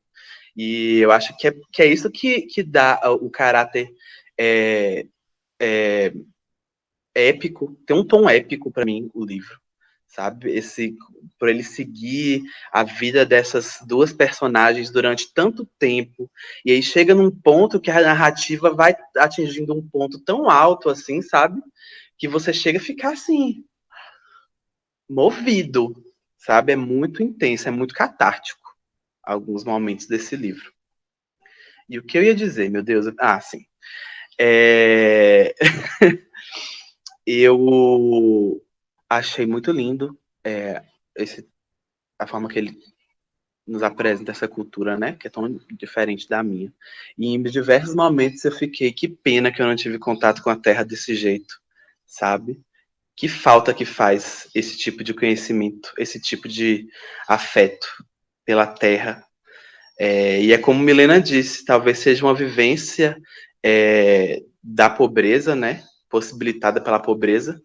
Speaker 5: E eu acho que é isso que dá o caráter épico, tem um tom épico para mim, o livro, sabe? Por ele seguir a vida dessas duas personagens durante tanto tempo, e aí chega num ponto que a narrativa vai atingindo um ponto tão alto, assim, sabe? Que você chega a ficar, assim, movido, sabe? É muito intenso, é muito catártico, alguns momentos desse livro. E o que eu ia dizer, meu Deus? Ah, sim. Eu achei muito lindo a forma que ele nos apresenta essa cultura, né? Que é tão diferente da minha. E em diversos momentos eu fiquei, que pena que eu não tive contato com a terra desse jeito, sabe? Que falta que faz esse tipo de conhecimento, esse tipo de afeto pela terra. E é como Milena disse, talvez seja uma vivência da pobreza, né? Possibilitada pela pobreza,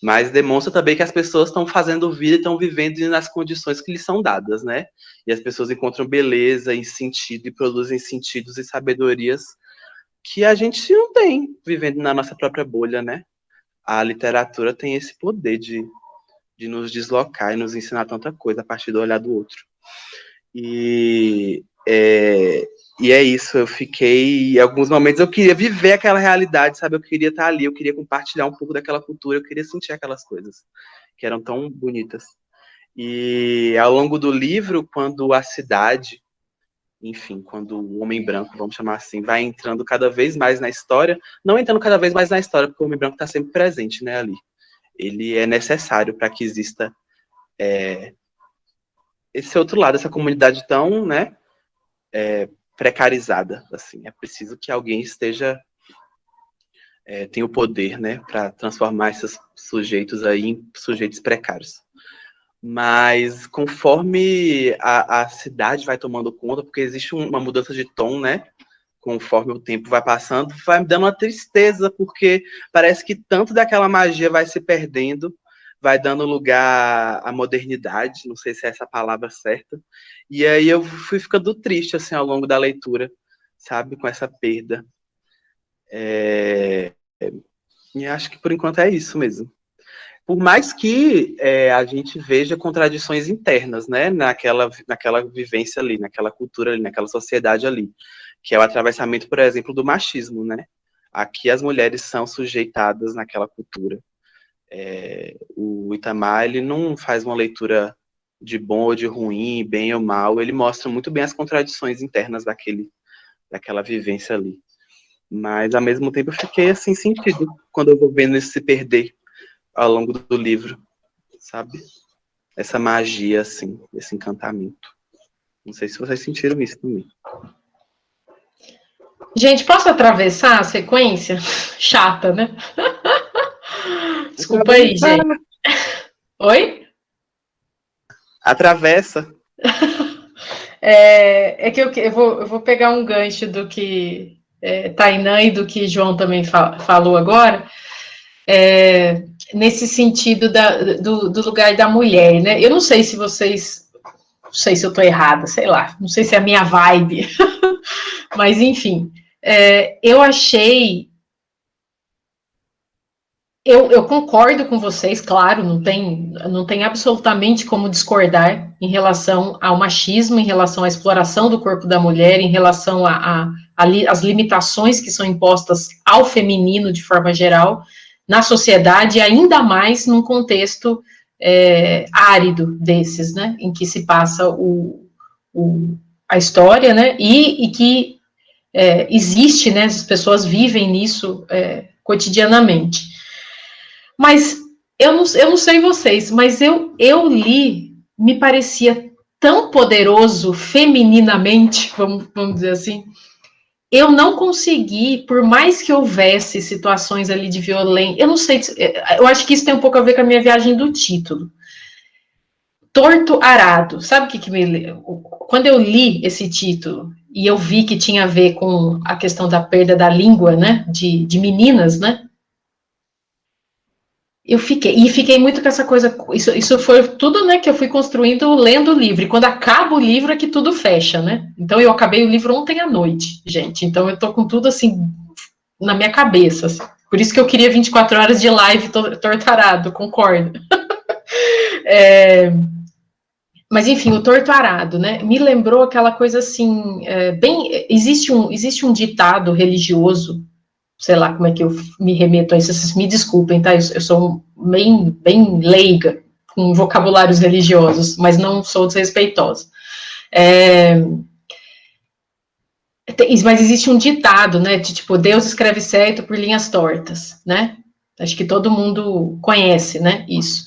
Speaker 5: mas demonstra também que as pessoas estão fazendo vida e estão vivendo nas condições que lhes são dadas, né? E as pessoas encontram beleza e sentido e produzem sentidos e sabedorias que a gente não tem vivendo na nossa própria bolha, né? A literatura tem esse poder de nos deslocar e nos ensinar tanta coisa a partir do olhar do outro. E é isso, eu fiquei, em alguns momentos eu queria viver aquela realidade, sabe, eu queria estar ali, eu queria compartilhar um pouco daquela cultura, eu queria sentir aquelas coisas, que eram tão bonitas. E ao longo do livro, quando a cidade, enfim, quando o homem branco, vamos chamar assim, vai entrando cada vez mais na história, não entrando cada vez mais na história, porque o homem branco está sempre presente, né, ali. Ele é necessário para que exista esse outro lado, essa comunidade tão, né, precarizada, assim, é preciso que alguém esteja tenha o poder, né, para transformar esses sujeitos aí em sujeitos precários. Mas conforme a cidade vai tomando conta, porque existe uma mudança de tom, né, conforme o tempo vai passando, vai me dando uma tristeza, porque parece que tanto daquela magia vai se perdendo, vai dando lugar à modernidade, não sei se é essa a palavra certa, e aí eu fui ficando triste, assim, ao longo da leitura, sabe, com essa perda. E acho que, por enquanto, é isso mesmo. Por mais que a gente veja contradições internas, né, naquela vivência ali, naquela cultura ali, naquela sociedade ali, que é o atravessamento, por exemplo, do machismo, né? Aqui as mulheres são sujeitadas naquela cultura. O Itamar, ele não faz uma leitura de bom ou de ruim, bem ou mal, ele mostra muito bem as contradições internas daquela vivência ali. Mas, ao mesmo tempo, eu fiquei, assim, sentido quando eu vou vendo isso se perder ao longo do livro, sabe? Essa magia, assim, esse encantamento. Não sei se vocês sentiram isso também.
Speaker 1: Gente, posso atravessar a sequência? Chata, né? Desculpa aí, gente. Oi?
Speaker 5: Atravessa.
Speaker 1: Que eu vou pegar um gancho do que Tainã e do que João também falou agora, nesse sentido do lugar da mulher, né? Eu não sei se vocês... Não sei se eu estou errada, sei lá. Não sei se é a minha vibe. Mas, enfim. Eu achei... Eu concordo com vocês, claro, não tem absolutamente como discordar em relação ao machismo, em relação à exploração do corpo da mulher, em relação às limitações que são impostas ao feminino de forma geral na sociedade, e ainda mais num contexto árido desses, né, em que se passa a história, né, e que existe, né, as pessoas vivem nisso cotidianamente. Mas eu não sei vocês, mas eu li, me parecia tão poderoso femininamente, vamos dizer assim. Eu não consegui, por mais que houvesse situações ali de violência, eu não sei, eu acho que isso tem um pouco a ver com a minha viagem do título. Torto Arado, sabe o que quando eu li esse título, e eu vi que tinha a ver com a questão da perda da língua, né, de meninas, né, eu fiquei muito com essa coisa, isso foi tudo, né, que eu fui construindo lendo o livro, e quando acaba o livro é que tudo fecha, né, então eu acabei o livro ontem à noite, gente, então eu tô com tudo, assim, na minha cabeça, assim. Por isso que eu queria 24 horas de live torturado, concordo. Mas, enfim, o Torto Arado, né, me lembrou aquela coisa, assim, existe um ditado religioso, sei lá como é que eu me remeto a isso, vocês me desculpem, tá? Eu sou bem leiga com vocabulários religiosos, mas não sou desrespeitosa. Mas existe um ditado, né, de tipo, Deus escreve certo por linhas tortas, né? Acho que todo mundo conhece, né, isso.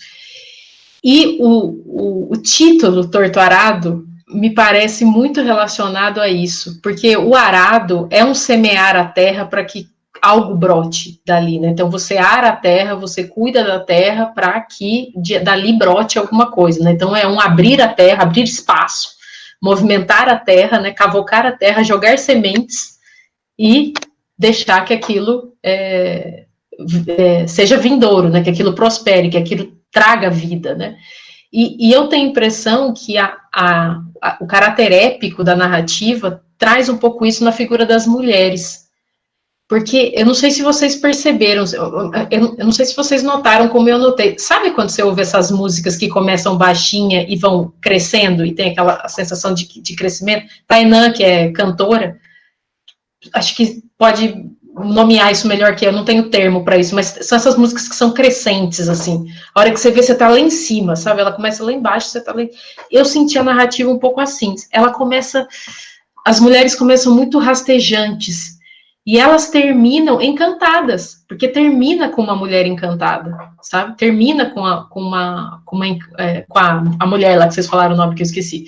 Speaker 1: E o título Torto Arado me parece muito relacionado a isso, porque o arado é um semear a terra para que algo brote dali, né? Então você ara a terra, você cuida da terra para que dali brote alguma coisa, né? Então é um abrir a terra, abrir espaço, movimentar a terra, né? Cavocar a terra, jogar sementes e deixar que aquilo seja vindouro, né? Que aquilo prospere, que aquilo traga vida, né? E eu tenho a impressão que o caráter épico da narrativa traz um pouco isso na figura das mulheres. Porque eu não sei se vocês perceberam, eu não sei se vocês notaram como eu notei. Sabe quando você ouve essas músicas que começam baixinha e vão crescendo e tem aquela sensação de crescimento? Tainã, que é cantora, acho que pode nomear isso melhor que eu, não tenho termo para isso, mas são essas músicas que são crescentes, assim. A hora que você vê, você tá lá em cima, sabe? Ela começa lá embaixo, você tá lá. Eu senti a narrativa um pouco assim. As mulheres começam muito rastejantes. E elas terminam encantadas, porque termina com uma mulher encantada, sabe? Termina com a mulher lá que vocês falaram o nome que eu esqueci.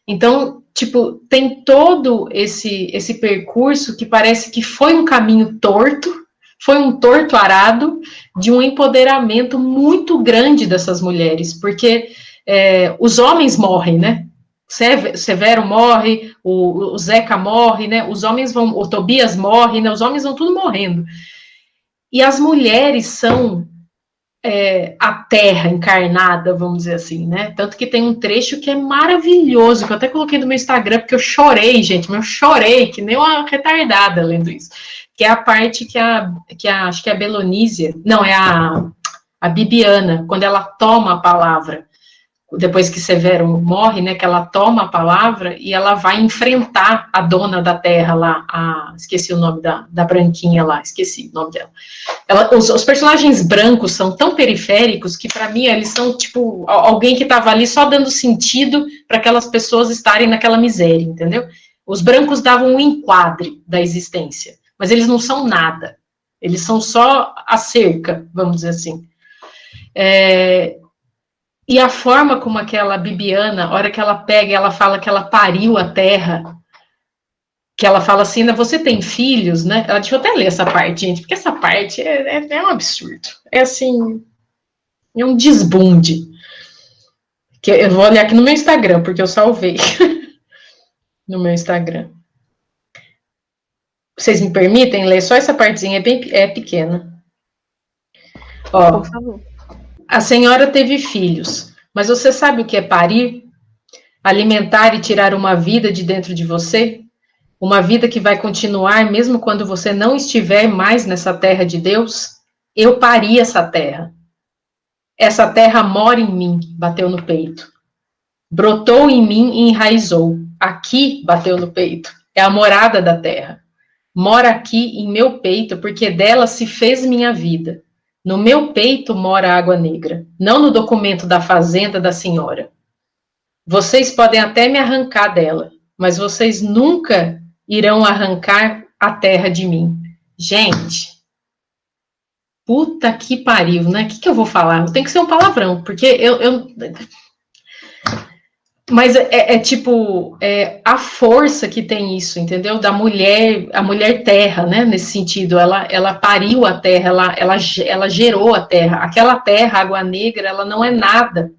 Speaker 1: Então, tipo, tem todo esse percurso que parece que foi um caminho torto, foi um torto arado de um empoderamento muito grande dessas mulheres, porque os homens morrem, né? Severo morre, o Zeca morre, né? Os homens vão, o Tobias morre, né? Os homens vão tudo morrendo. E as mulheres são a terra encarnada, vamos dizer assim, né? Tanto que tem um trecho que é maravilhoso, que eu até coloquei no meu Instagram, porque eu chorei, gente, mas eu chorei, que nem uma retardada lendo isso. Que é a parte que acho que é a Belonísia, não, é a Bibiana, quando ela toma a palavra. Depois que Severo morre, né, que ela toma a palavra e ela vai enfrentar a dona da terra lá, esqueci o nome da branquinha lá, esqueci o nome dela. Os personagens brancos são tão periféricos que, para mim, eles são, tipo, alguém que estava ali só dando sentido para aquelas pessoas estarem naquela miséria, entendeu? Os brancos davam um enquadre da existência, mas eles não são nada. Eles são só a cerca, vamos dizer assim. E a forma como aquela Bibiana, a hora que ela pega, ela fala que ela pariu a terra, que ela fala assim, você tem filhos, né? Deixa eu até ler essa parte, gente, porque essa parte é um absurdo. É assim, é um desbunde. Que eu vou olhar aqui no meu Instagram, porque eu salvei no meu Instagram. Vocês me permitem ler só essa partezinha, é pequena. Ó, por favor. A senhora teve filhos, mas você sabe o que é parir? Alimentar e tirar uma vida de dentro de você? Uma vida que vai continuar mesmo quando você não estiver mais nessa terra de Deus? Eu pari essa terra. Essa terra mora em mim, bateu no peito. Brotou em mim e enraizou. Aqui, bateu no peito. É a morada da terra. Mora aqui em meu peito, porque dela se fez minha vida. No meu peito mora água negra, não no documento da fazenda da senhora. Vocês podem até me arrancar dela, mas vocês nunca irão arrancar a terra de mim. Gente, puta que pariu, né? O que eu vou falar? Tem que ser um palavrão, porque mas tipo, a força que tem isso, entendeu? Da mulher, a mulher terra, né? Nesse sentido, ela pariu a terra, ela gerou a terra. Aquela terra, Água Negra, ela não é nada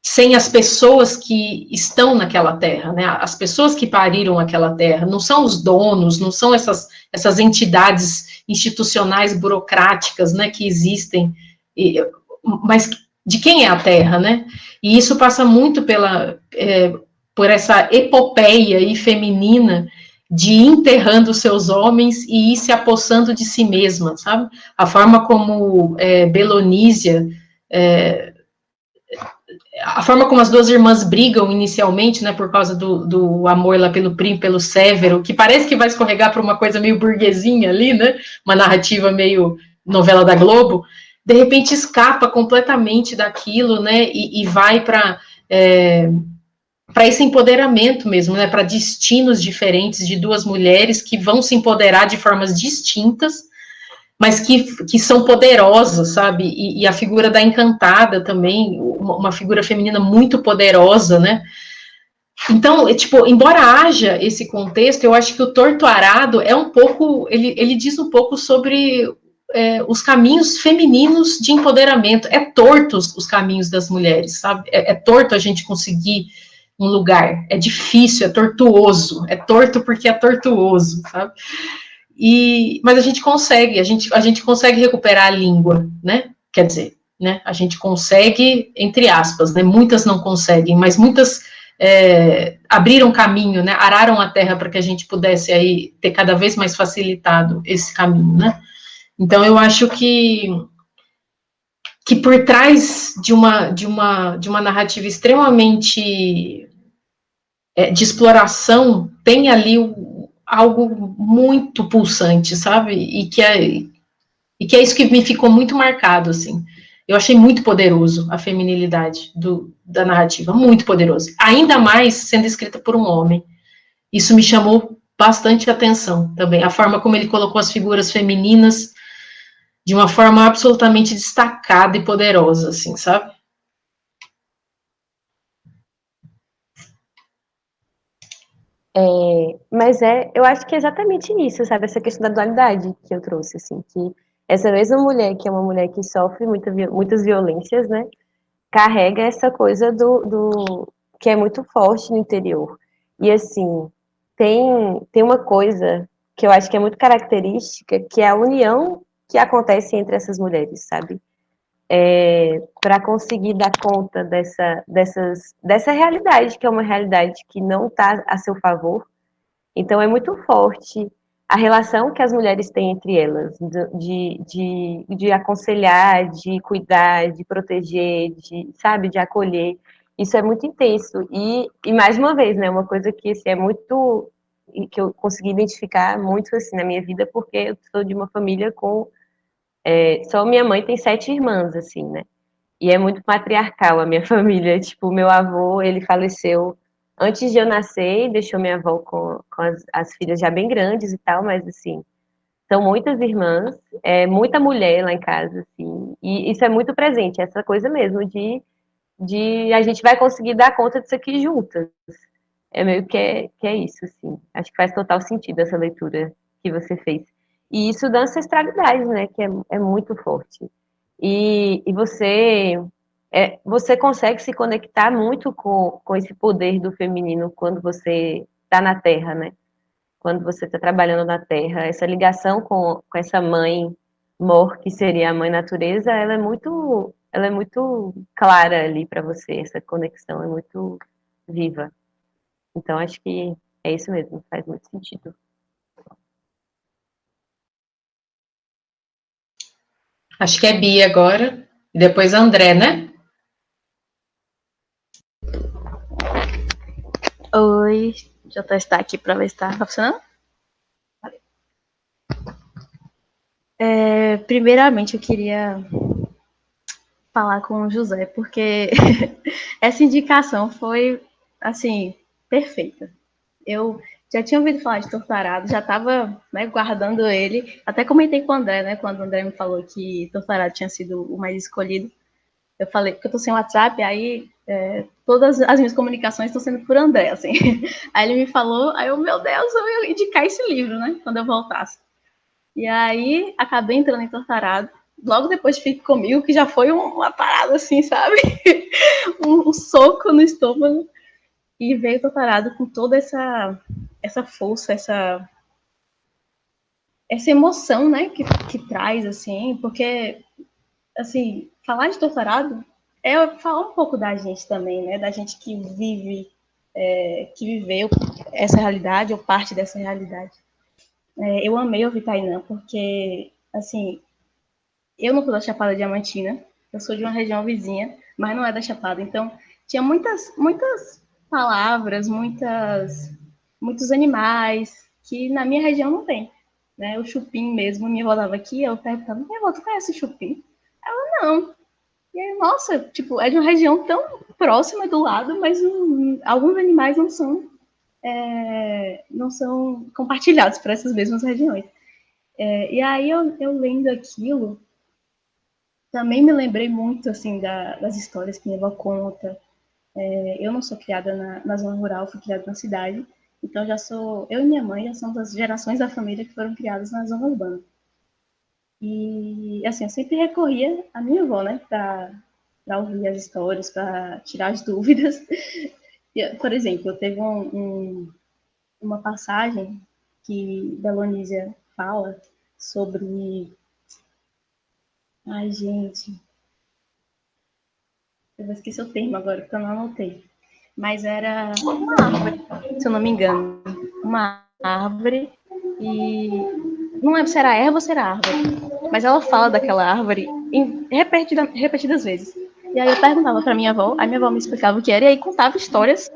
Speaker 1: sem as pessoas que estão naquela terra, né? As pessoas que pariram aquela terra, não são os donos, não são essas entidades institucionais burocráticas, né, que existem, mas de quem é a terra, né? E isso passa muito por essa epopeia aí feminina de ir enterrando seus homens e ir se apossando de si mesma, sabe? A forma como Belonísia a forma como as duas irmãs brigam inicialmente, né, por causa do amor lá pelo primo, pelo Sévero, que parece que vai escorregar para uma coisa meio burguesinha ali, né, uma narrativa meio novela da Globo, de repente escapa completamente daquilo, né, e vai para esse empoderamento mesmo, né, para destinos diferentes de duas mulheres que vão se empoderar de formas distintas, mas que são poderosas, sabe? E a figura da Encantada também, uma figura feminina muito poderosa, né? Então, tipo, embora haja esse contexto, eu acho que o Torto Arado é um pouco, ele diz um pouco sobre os caminhos femininos de empoderamento. É tortos os caminhos das mulheres, sabe? É torto a gente conseguir um lugar, é difícil, é tortuoso, é torto porque é tortuoso, sabe? Mas a gente consegue, a gente consegue recuperar a língua, né? Quer dizer, né? A gente consegue, entre aspas, né? Muitas não conseguem, mas muitas abriram caminho, né? Araram a terra para que a gente pudesse aí ter cada vez mais facilitado esse caminho, né? Então eu acho que por trás de uma narrativa extremamente de exploração tem ali algo muito pulsante, sabe? E que é isso que me ficou muito marcado, assim. Eu achei muito poderoso a feminilidade da narrativa, muito poderoso. Ainda mais sendo escrita por um homem. Isso me chamou bastante atenção também. A forma como ele colocou as figuras femininas de uma forma absolutamente destacada e poderosa, assim, sabe?
Speaker 8: Mas eu acho que é exatamente isso, sabe? Essa questão da dualidade que eu trouxe, assim, que essa mesma mulher, que é uma mulher que sofre muitas violências, né? Carrega essa coisa que é muito forte no interior. E, assim, tem uma coisa que eu acho que é muito característica, que é a união que acontece entre essas mulheres, sabe? Para conseguir dar conta dessa realidade, que é uma realidade que não está a seu favor. Então, é muito forte a relação que as mulheres têm entre elas, de aconselhar, de cuidar, de proteger, sabe, de acolher. Isso é muito intenso. E mais uma vez, né, uma coisa que assim, é muito, que eu consegui identificar muito assim, na minha vida, porque eu sou de uma família com só minha mãe tem 7 irmãs, assim, né? E é muito patriarcal a minha família. Tipo, meu avô, ele faleceu antes de eu nascer e deixou minha avó com as filhas já bem grandes e tal, mas, assim, são muitas irmãs, muita mulher lá em casa, assim, e isso é muito presente, essa coisa mesmo de a gente vai conseguir dar conta disso aqui juntas. É meio que é isso, assim. Acho que faz total sentido essa leitura que você fez. E isso da ancestralidade, né, que é muito forte. E você consegue se conectar muito com esse poder do feminino quando você está na Terra, né? Quando você está trabalhando na Terra. Essa ligação com essa mãe Mor, que seria a mãe natureza, ela é muito clara ali para você, essa conexão é muito viva. Então, acho que é isso mesmo, faz muito sentido.
Speaker 1: Acho que é Bia agora, e depois André, né?
Speaker 9: Oi, deixa eu testar aqui para ver se tá funcionando. Primeiramente, eu queria falar com o José, porque essa indicação foi, assim, perfeita. Eu já tinha ouvido falar de Torturado, já estava, né, guardando ele. Até comentei com o André, né, quando o André me falou que Torturado tinha sido o mais escolhido. Eu falei, porque eu tô sem WhatsApp, aí todas as minhas comunicações estão sendo por André, assim. Aí ele me falou, aí eu, meu Deus, eu ia indicar esse livro, né, quando eu voltasse. E aí, acabei entrando em Torturado, logo depois de Fique Comigo, que já foi uma parada assim, sabe? um soco no estômago. E veio Torturado com toda essa força, essa emoção, né, que traz, assim, porque, assim, falar de Torturado é falar um pouco da gente também, né, da gente que vive, que viveu essa realidade, ou parte dessa realidade. Eu amei ouvir Tainã, porque, assim, eu não sou da Chapada Diamantina, eu sou de uma região vizinha, mas não é da Chapada, então tinha muitas palavras, muitos animais que na minha região não tem, né? O chupim mesmo, minha avó estava aqui, eu perguntava, minha avó, tu conhece o chupim? Ela, não. E aí, nossa, tipo, é de uma região tão próxima do lado, mas alguns animais não são compartilhados para essas mesmas regiões. E aí, eu lendo aquilo, também me lembrei muito, assim, das histórias que minha avó conta. Eu não sou criada na zona rural, fui criada na cidade, então eu e minha mãe já somos das gerações da família que foram criadas na zona urbana. E, assim, eu sempre recorria à minha avó, né, para ouvir as histórias, para tirar as dúvidas. Por exemplo, teve uma passagem que Belonísia fala sobre... Ai, gente, eu vou esquecer o termo agora, porque eu não anotei. Mas era uma árvore, se eu não me engano. Uma árvore e... Não lembro se era erva ou se era árvore. Mas ela fala daquela árvore repetidas vezes. E aí eu perguntava pra minha avó, aí minha avó me explicava o que era, e aí contava histórias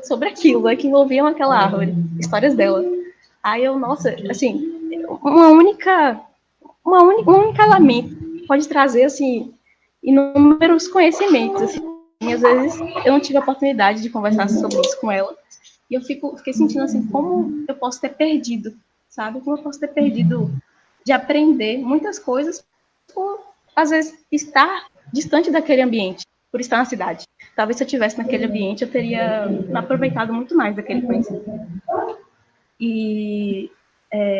Speaker 9: sobre aquilo, né, que envolviam aquela árvore. Histórias dela. Aí eu, nossa, assim, um único elemento pode trazer, assim, inúmeros conhecimentos, assim. E às vezes eu não tive a oportunidade de conversar sobre isso com ela. E eu fiquei sentindo assim, como eu posso ter perdido, sabe? Como eu posso ter perdido de aprender muitas coisas por, às vezes, estar distante daquele ambiente, por estar na cidade. Talvez se eu estivesse naquele ambiente, eu teria aproveitado muito mais daquele conhecimento. E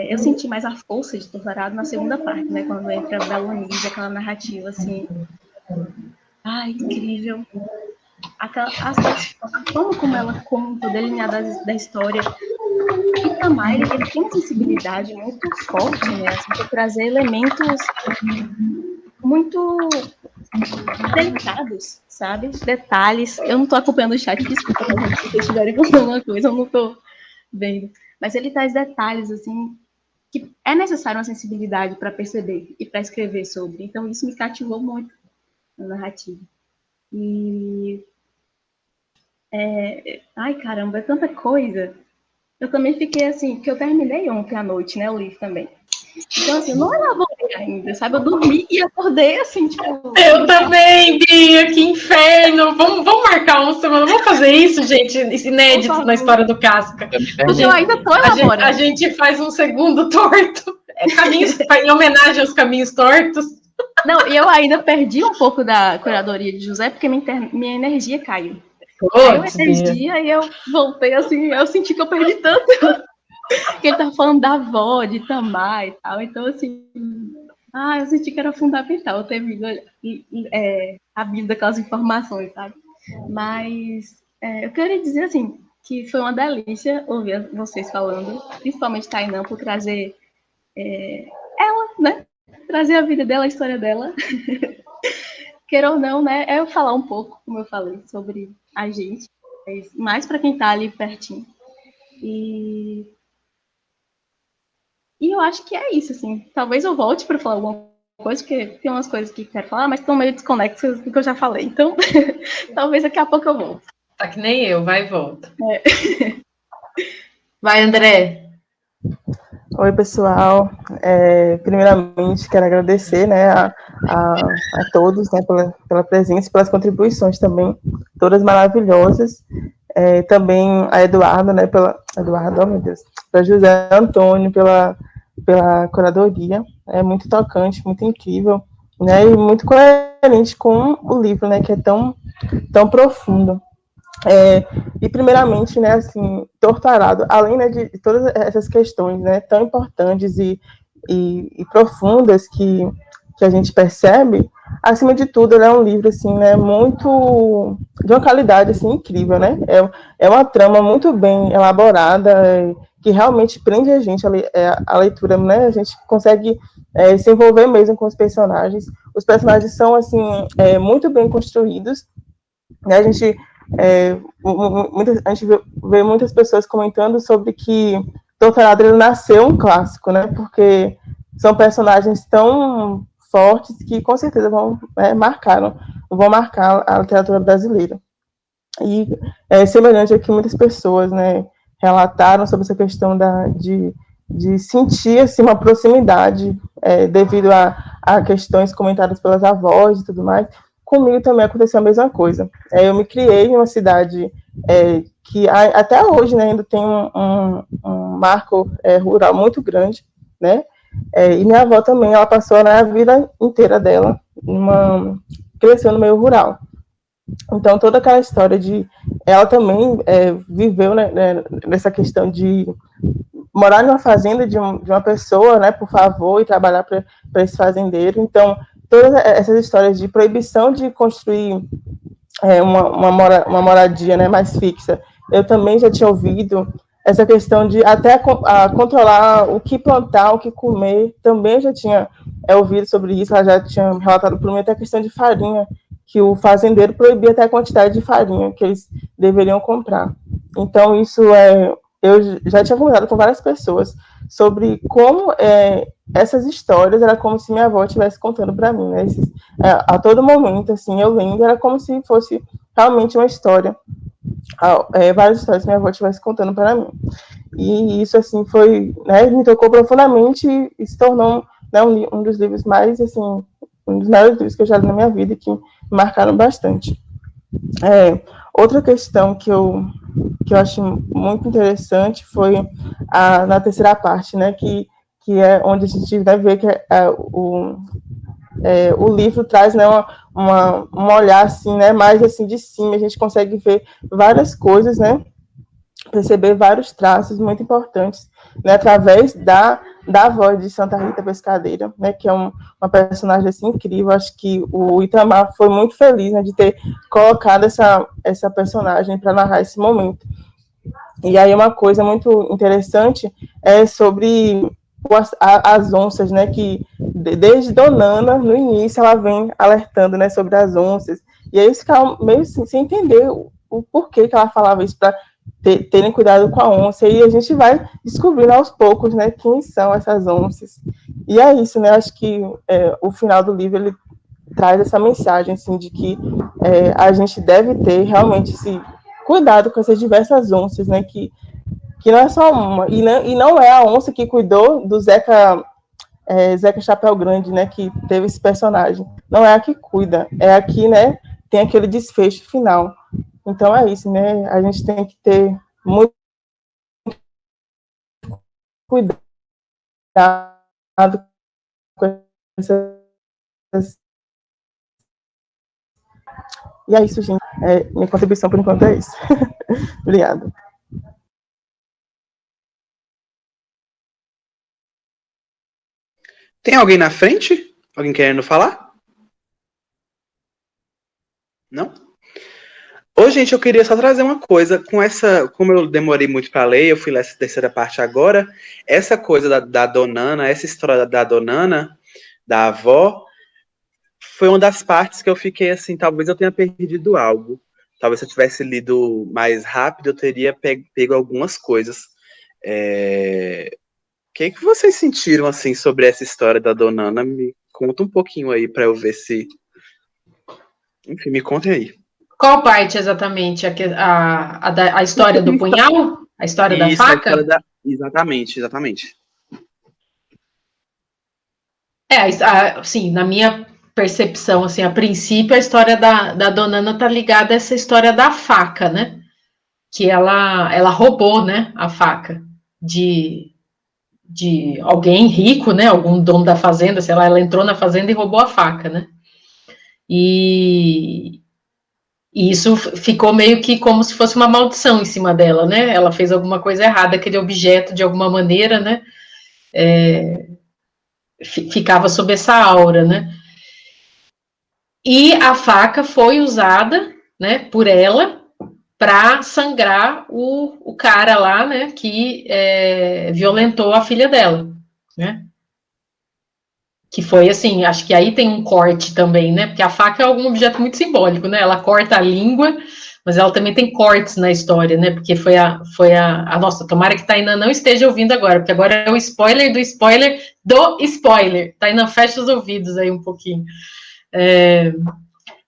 Speaker 9: eu senti mais a força de Torturado na segunda parte, né? Quando entra a Belonísia, aquela narrativa, assim... Ai, incrível. A forma como ela conta, o delineado da história. E Tamar, ele tem uma sensibilidade muito forte, né? Assim, para trazer elementos muito delicados, sabe? Detalhes. Eu não estou acompanhando o chat, desculpa, se vocês estiverem contando uma coisa, eu não estou vendo. Mas ele traz detalhes, assim, que é necessário uma sensibilidade para perceber e para escrever sobre. Então, isso me cativou muito na narrativa. E... ai, caramba, é tanta coisa. Eu também fiquei assim, porque eu terminei ontem à noite, né, o livro também. Então, assim, eu não elaborei ainda, sabe? Eu dormi e acordei assim, tipo...
Speaker 1: Eu também, Bia, que inferno! Vamos marcar uma semana, vamos fazer isso, gente, isso inédito na história do Casca.
Speaker 9: Porque eu ainda tô elaborando.
Speaker 1: A gente faz um segundo torto, em homenagem aos caminhos tortos.
Speaker 9: Não, e eu ainda perdi um pouco da curadoria de José, porque minha energia caiu. Caiu a energia e eu voltei assim, eu senti que eu perdi tanto. Que ele tava falando da avó, de Tamar e tal. Então, assim, eu senti que era fundamental ter havido daquelas informações, sabe? Mas eu queria dizer, assim, que foi uma delícia ouvir vocês falando, principalmente Tainã, por trazer ela, né? Trazer a vida dela, a história dela. Queira ou não, né? Eu falar um pouco, como eu falei, sobre a gente, mais para quem tá ali pertinho. E eu acho que é isso, assim. Talvez eu volte para falar alguma coisa, porque tem umas coisas que quero falar, mas estão meio desconexas do que eu já falei. Então, talvez daqui a pouco eu volto.
Speaker 1: Tá que nem eu, vai e volta. Vai, André.
Speaker 10: Oi, pessoal. Primeiramente, quero agradecer, né, a todos, né, pela presença e pelas contribuições também, todas maravilhosas. Também a Eduardo, né, Eduardo, oh meu Deus, para José Antônio, pela curadoria. É muito tocante, muito incrível, né, e muito coerente com o livro, né, que é tão profundo. E primeiramente, né, assim, Torturado, além, né, de todas essas questões, né, tão importantes e profundas que a gente percebe, acima de tudo, ele é um livro, assim, né, muito, de uma qualidade, assim, incrível, né, é uma trama muito bem elaborada, que realmente prende a gente, a leitura, né, a gente consegue se envolver mesmo com os personagens são, assim, muito bem construídos, né, a gente vê muitas pessoas comentando sobre que Doutorado ele nasceu um clássico, né? Porque são personagens tão fortes que com certeza vão marcar a literatura brasileira. E semelhante ao que muitas pessoas, né, relataram sobre essa questão de sentir assim, uma proximidade devido a questões comentadas pelas avós e tudo mais. Comigo também aconteceu a mesma coisa. Eu me criei em uma cidade que até hoje, né, ainda tem um marco rural muito grande, né? E minha avó também, ela passou a vida inteira dela cresceu no meio rural. Então, toda aquela história ela também viveu, né, nessa questão de morar numa fazenda de uma pessoa, né, por favor, e trabalhar para esse fazendeiro. Então, todas essas histórias de proibição de construir uma moradia, né, mais fixa, eu também já tinha ouvido. Essa questão de até controlar o que plantar, o que comer, também já tinha ouvido sobre isso. Ela já tinha relatado para mim até a questão de farinha, que o fazendeiro proibia até a quantidade de farinha que eles deveriam comprar. Então, isso eu já tinha conversado com várias pessoas sobre como essas histórias era como se minha avó estivesse contando para mim, né? A todo momento, assim, eu lendo, era como se fosse realmente uma história, várias histórias que minha avó estivesse contando para mim. E isso, assim, foi, né, me tocou profundamente e se tornou, né, um dos livros mais, assim, um dos maiores livros que eu já li na minha vida e que me marcaram bastante. Outra questão que eu acho muito interessante foi na terceira parte, né, que é onde a gente vai ver que o livro traz, né, um olhar assim, né, mais assim de cima, a gente consegue ver várias coisas, né, perceber vários traços muito importantes, né, através da voz de Santa Rita Pescadeira, né, que é uma personagem assim incrível. Acho que o Itamar foi muito feliz, né, de ter colocado essa personagem para narrar esse momento. E aí uma coisa muito interessante é sobre as onças, né, que desde Donana, no início, ela vem alertando, né, sobre as onças, e aí eles ficavam meio sem entender o porquê que ela falava isso, para terem cuidado com a onça, e a gente vai descobrindo aos poucos, né, quem são essas onças. E é isso, né, acho que o final do livro, ele traz essa mensagem, assim, de que a gente deve ter realmente esse cuidado com essas diversas onças, né, que não é só uma, e não é a onça que cuidou do Zeca Chapéu Grande, né, que teve esse personagem, não é a que cuida, é a que, né, tem aquele desfecho final. Então é isso, né, a gente tem que ter muito cuidado com essas... E é isso, gente, minha contribuição por enquanto é isso. Obrigada.
Speaker 5: Tem alguém na frente? Alguém querendo falar? Não? Ô, gente, eu queria só trazer uma coisa. Como eu demorei muito para ler, eu fui ler essa terceira parte agora. Essa coisa da Donana, essa história da Donana, da avó, foi uma das partes que eu fiquei assim, talvez eu tenha perdido algo. Talvez se eu tivesse lido mais rápido, eu teria pego algumas coisas. O que vocês sentiram assim sobre essa história da Donana? Me conta um pouquinho aí para eu ver se... Enfim, me contem aí.
Speaker 1: Qual parte exatamente? A história do punhal? A história da faca?
Speaker 5: Exatamente.
Speaker 1: Assim, na minha percepção, assim, a princípio, a história da Dona Ana tá ligada a essa história da faca, né? Que ela roubou, né, a faca de alguém rico, né? Algum dono da fazenda, sei lá, ela entrou na fazenda e roubou a faca, né? E isso ficou meio que como se fosse uma maldição em cima dela, né? Ela fez alguma coisa errada, aquele objeto, de alguma maneira, né? Ficava sob essa aura, né? E a faca foi usada, né, por ela para sangrar o cara lá, né, que violentou a filha dela, né? Que foi assim, acho que aí tem um corte também, né? Porque a faca é algum objeto muito simbólico, né? Ela corta a língua, mas ela também tem cortes na história, né? Porque nossa, tomara que Tainá não esteja ouvindo agora, porque agora é o spoiler do spoiler do spoiler. Tainá, fecha os ouvidos aí um pouquinho.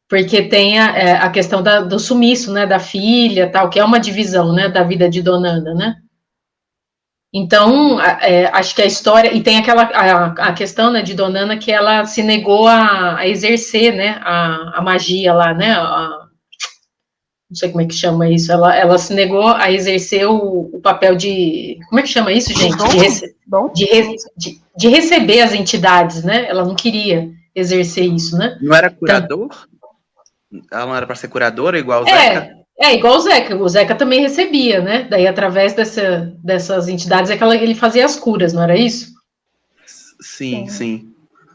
Speaker 1: Porque tem a questão do sumiço, né? Da filha, tal, que é uma divisão, né? Da vida de Dona Ana, né? Então, acho que a história, e tem a questão, né, de Dona Ana, que ela se negou a exercer, né, a magia lá, né, não sei como é que chama isso, ela se negou a exercer o papel de, como é que chama isso, gente? De receber as entidades, né, ela não queria exercer isso, né.
Speaker 5: Não era curador? Ela não era para ser curadora, igual o Zeca?
Speaker 1: Igual o Zeca também recebia, né? Daí, através dessas entidades, ele fazia as curas, não era isso?
Speaker 5: Sim.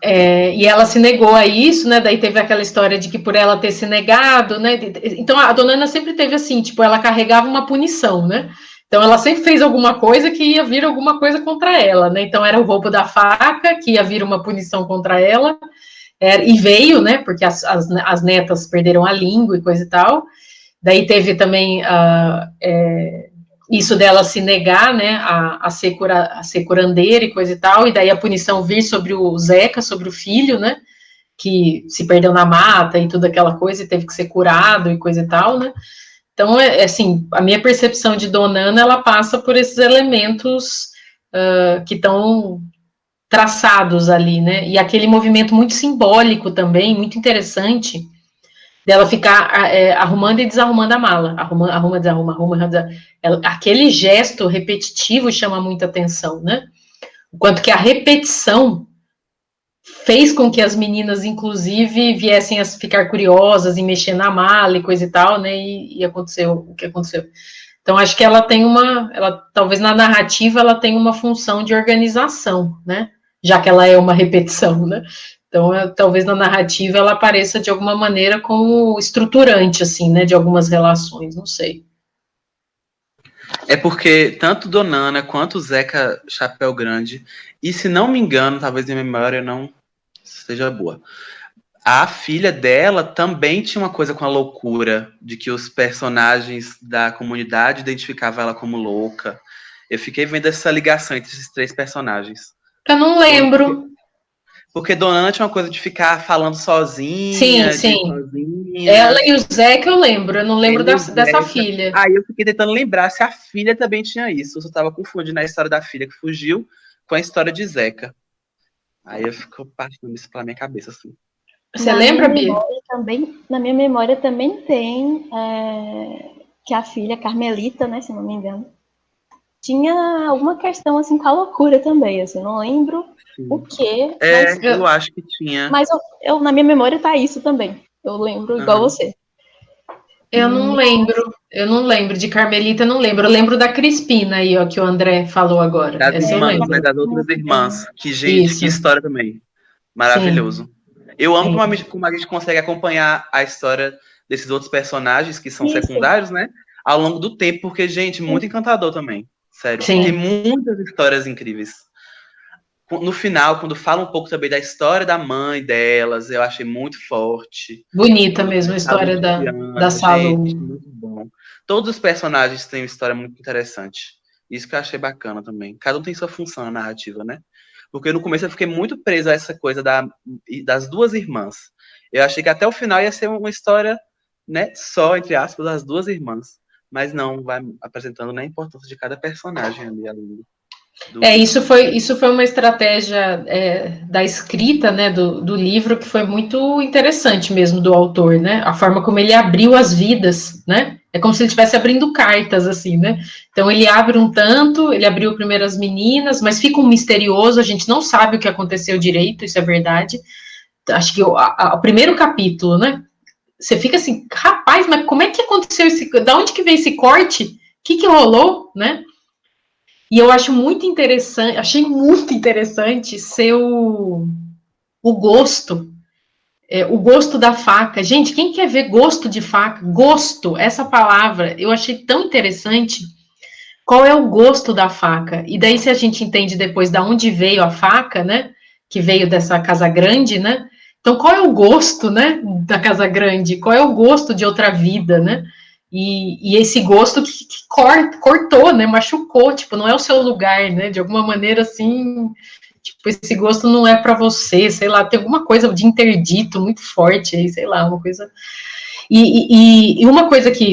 Speaker 1: E ela se negou a isso, né? Daí teve aquela história de que por ela ter se negado, né? Então, a Dona Ana sempre teve assim, tipo, ela carregava uma punição, né? Então, ela sempre fez alguma coisa que ia vir alguma coisa contra ela, né? Então, era o roubo da faca, que ia vir uma punição contra ela, e veio, né? Porque as netas perderam a língua e coisa e tal. Daí teve também isso dela se negar, né, a ser curandeira e coisa e tal, e daí a punição vir sobre o Zeca, sobre o filho, né, que se perdeu na mata e tudo aquela coisa, e teve que ser curado e coisa e tal, né. Então, assim, a minha percepção de Dona Ana, ela passa por esses elementos que estão traçados ali, né, e aquele movimento muito simbólico também, muito interessante, dela ficar arrumando e desarrumando a mala, arruma, desarruma, aquele gesto repetitivo chama muita atenção, né? O quanto que a repetição fez com que as meninas, inclusive, viessem a ficar curiosas e mexer na mala e coisa e tal, né? E aconteceu o que aconteceu. Então, acho que ela talvez na narrativa, ela tem uma função de organização, né? Já que ela é uma repetição, né? Então, talvez na narrativa ela apareça de alguma maneira como estruturante, assim, né, de algumas relações, não sei.
Speaker 5: É porque tanto Dona Ana quanto o Zeca Chapéu Grande, e se não me engano, talvez minha memória não seja boa, a filha dela também tinha uma coisa com a loucura, de que os personagens da comunidade identificavam ela como louca. Eu fiquei vendo essa ligação entre esses três personagens.
Speaker 1: Eu não lembro.
Speaker 5: Porque Dona Ana tinha uma coisa de ficar falando sozinha.
Speaker 1: Sim.
Speaker 5: Sozinha.
Speaker 1: Ela e o Zeca eu lembro, eu não lembro dessa filha.
Speaker 5: Aí eu fiquei tentando lembrar se a filha também tinha isso. Eu só tava confundindo a história da filha que fugiu com a história de Zeca. Aí eu fico partindo isso pela minha cabeça, assim.
Speaker 1: Você lembra, Bia?
Speaker 9: Na minha memória também tem que a filha, Carmelita, né, se não me engano, tinha alguma questão assim com a loucura também, assim, não lembro o quê.
Speaker 5: Eu acho que tinha.
Speaker 9: Mas eu na minha memória tá isso também. Eu lembro igual você.
Speaker 1: Eu não lembro de Carmelita, não lembro. Eu lembro da Crispina aí, ó, que o André falou agora.
Speaker 5: Das irmãs, né, das outras irmãs. Que, gente, isso. Que história também. Maravilhoso. Sim. Eu amo como a gente consegue acompanhar a história desses outros personagens que são secundários, né? Ao longo do tempo, porque, gente, muito encantador também. Sério. Sim. Tem muitas histórias incríveis. No final, quando fala um pouco também da história da mãe delas, eu achei muito forte.
Speaker 1: Bonita mesmo a história da Salome.
Speaker 5: Muito bom. Todos os personagens têm uma história muito interessante. Isso que eu achei bacana também. Cada um tem sua função na narrativa, né? Porque no começo eu fiquei muito preso a essa coisa das duas irmãs. Eu achei que até o final ia ser uma história, né, só, entre aspas, das duas irmãs. Mas não, vai apresentando, né, a importância de cada personagem ali.
Speaker 1: Isso foi uma estratégia da escrita, né, do livro, que foi muito interessante mesmo, do autor, né, a forma como ele abriu as vidas, né, é como se ele estivesse abrindo cartas, assim, né, então ele abre um tanto, ele abriu primeiro as meninas, mas fica um misterioso, a gente não sabe o que aconteceu direito, isso é verdade, acho que o primeiro capítulo, né, você fica assim, rapaz, mas como é que aconteceu da onde que veio esse corte? O que rolou, né? E eu acho muito interessante, achei muito interessante ser o gosto, o gosto da faca. Gente, quem quer ver gosto de faca? Gosto, essa palavra, eu achei tão interessante. Qual é o gosto da faca? E daí, se a gente entende depois de onde veio a faca, né? Que veio dessa Casa Grande, né? Então, qual é o gosto, né? Da Casa Grande? Qual é o gosto de outra vida, né? E esse gosto que cortou, né? Machucou, tipo, não é o seu lugar, né? De alguma maneira, assim, tipo, esse gosto não é para você, sei lá, tem alguma coisa de interdito muito forte aí, sei lá, uma coisa. E uma coisa que,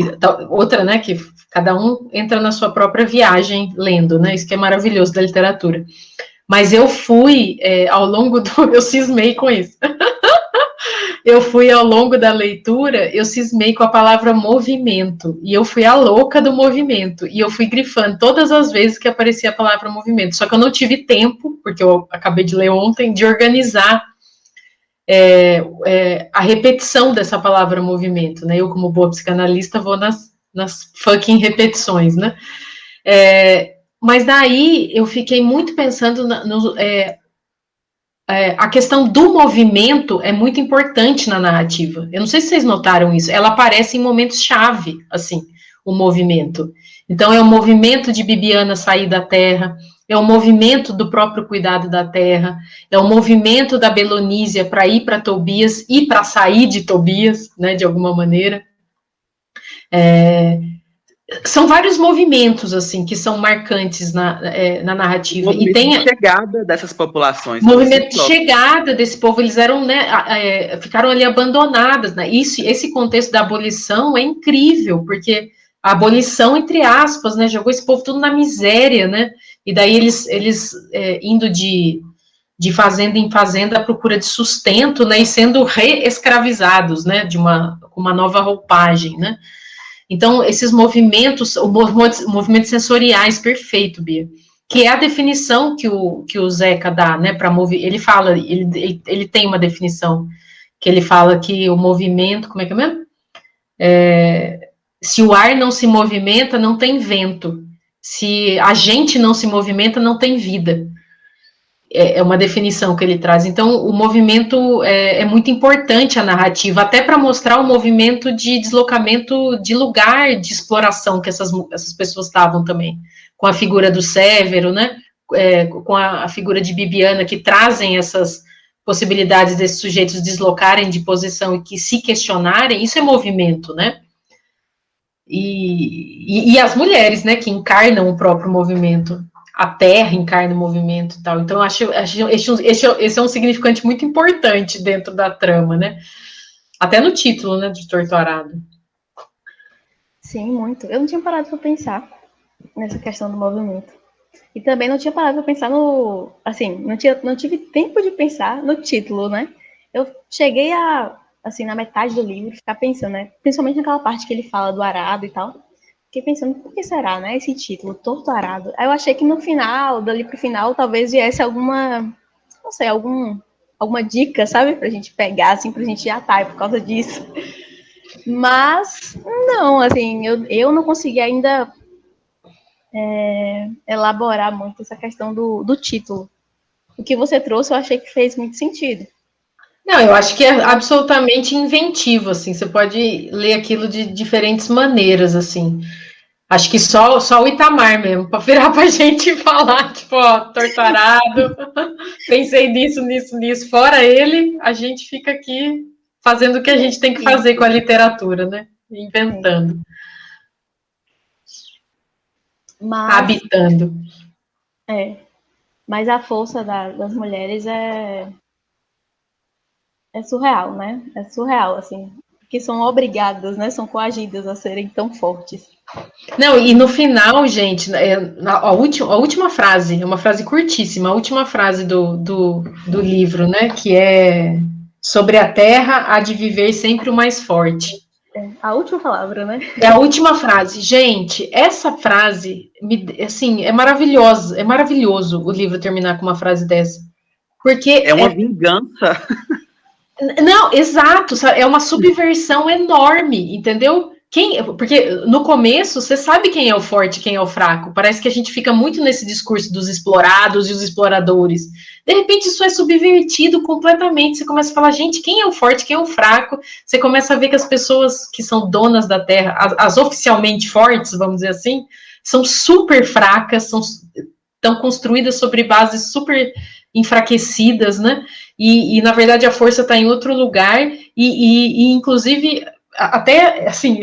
Speaker 1: outra, né, que cada um entra na sua própria viagem lendo, né? Isso que é maravilhoso da literatura. Mas eu fui, ao longo eu cismei com isso. Eu fui, ao longo da leitura, eu cismei com a palavra movimento, e eu fui a louca do movimento, e eu fui grifando todas as vezes que aparecia a palavra movimento, só que eu não tive tempo, porque eu acabei de ler ontem, de organizar a repetição dessa palavra movimento, né? Eu, como boa psicanalista, vou nas fucking repetições, né? Mas daí eu fiquei muito pensando a questão do movimento é muito importante na narrativa. Eu não sei se vocês notaram isso. Ela aparece em momentos-chave, assim, o movimento. Então, é o movimento de Bibiana sair da terra, é o movimento do próprio cuidado da terra, é o movimento da Belonísia para ir para Tobias e para sair de Tobias, né, de alguma maneira. São vários movimentos, assim, que são marcantes na narrativa.
Speaker 5: O movimento de chegada dessas populações.
Speaker 1: Movimento de chegada desse povo, eles eram, né, ficaram ali abandonadas, né? Esse contexto da abolição é incrível, porque a abolição, entre aspas, né, jogou esse povo tudo na miséria, né? E daí eles indo de fazenda em fazenda à procura de sustento, né, e sendo reescravizados, né, com uma nova roupagem, né? Então, esses movimentos, movimentos sensoriais, perfeito, Bia, que é a definição que o Zeca dá, né, para mover, ele fala, ele tem uma definição, que ele fala que o movimento, como é que é mesmo? Se o ar não se movimenta, não tem vento, se a gente não se movimenta, não tem vida. É uma definição que ele traz. Então, o movimento é muito importante, a narrativa, até para mostrar o movimento de deslocamento de lugar de exploração que essas pessoas estavam também, com a figura do Sévero, né, com a figura de Bibiana, que trazem essas possibilidades desses sujeitos deslocarem de posição e que se questionarem, isso é movimento, né? E as mulheres, né, que encarnam o próprio movimento. A terra encarna o movimento e tal. Então, acho esse é um significante muito importante dentro da trama, né? Até no título, né, de Torturado.
Speaker 9: Sim, muito. Eu não tinha parado para pensar nessa questão do movimento. E também não tinha parado para pensar no... Assim, não tive tempo de pensar no título, né? Eu cheguei assim, na metade do livro, ficar pensando, né? Principalmente naquela parte que ele fala do arado e tal. Fiquei pensando, por que será, né, esse título, Torto Arado? Aí eu achei que no final, dali pro final, talvez viesse alguma, não sei, alguma dica, sabe, pra gente pegar, assim, pra gente é por causa disso. Mas, não, assim, eu não consegui ainda elaborar muito essa questão do título. O que você trouxe, eu achei que fez muito sentido.
Speaker 1: Não, eu acho que é absolutamente inventivo, assim, você pode ler aquilo de diferentes maneiras, assim. Acho que só o Itamar mesmo, para virar pra gente falar, tipo, ó, Torturado, pensei nisso. Fora ele, a gente fica aqui fazendo o que a gente tem que fazer com a literatura, né? Inventando. Habitando.
Speaker 9: Mas a força das mulheres é surreal, né? É surreal, assim, que são obrigadas, né? São coagidas a serem tão fortes.
Speaker 1: Não, e no final, gente, a última frase, é uma frase curtíssima, a última frase do livro, né, que é sobre a terra há de viver sempre o mais forte.
Speaker 9: A última palavra, né?
Speaker 1: É a última frase. Gente, essa frase, assim, é maravilhoso o livro terminar com uma frase dessa. Porque
Speaker 5: é uma vingança.
Speaker 1: Não, exato, é uma subversão enorme, entendeu? Porque no começo você sabe quem é o forte, quem é o fraco. Parece que a gente fica muito nesse discurso dos explorados e os exploradores. De repente isso é subvertido completamente. Você começa a falar, gente, quem é o forte, quem é o fraco? Você começa a ver que as pessoas que são donas da terra, as oficialmente fortes, vamos dizer assim, são super fracas, estão construídas sobre bases super enfraquecidas, né? E na verdade a força está em outro lugar e inclusive até assim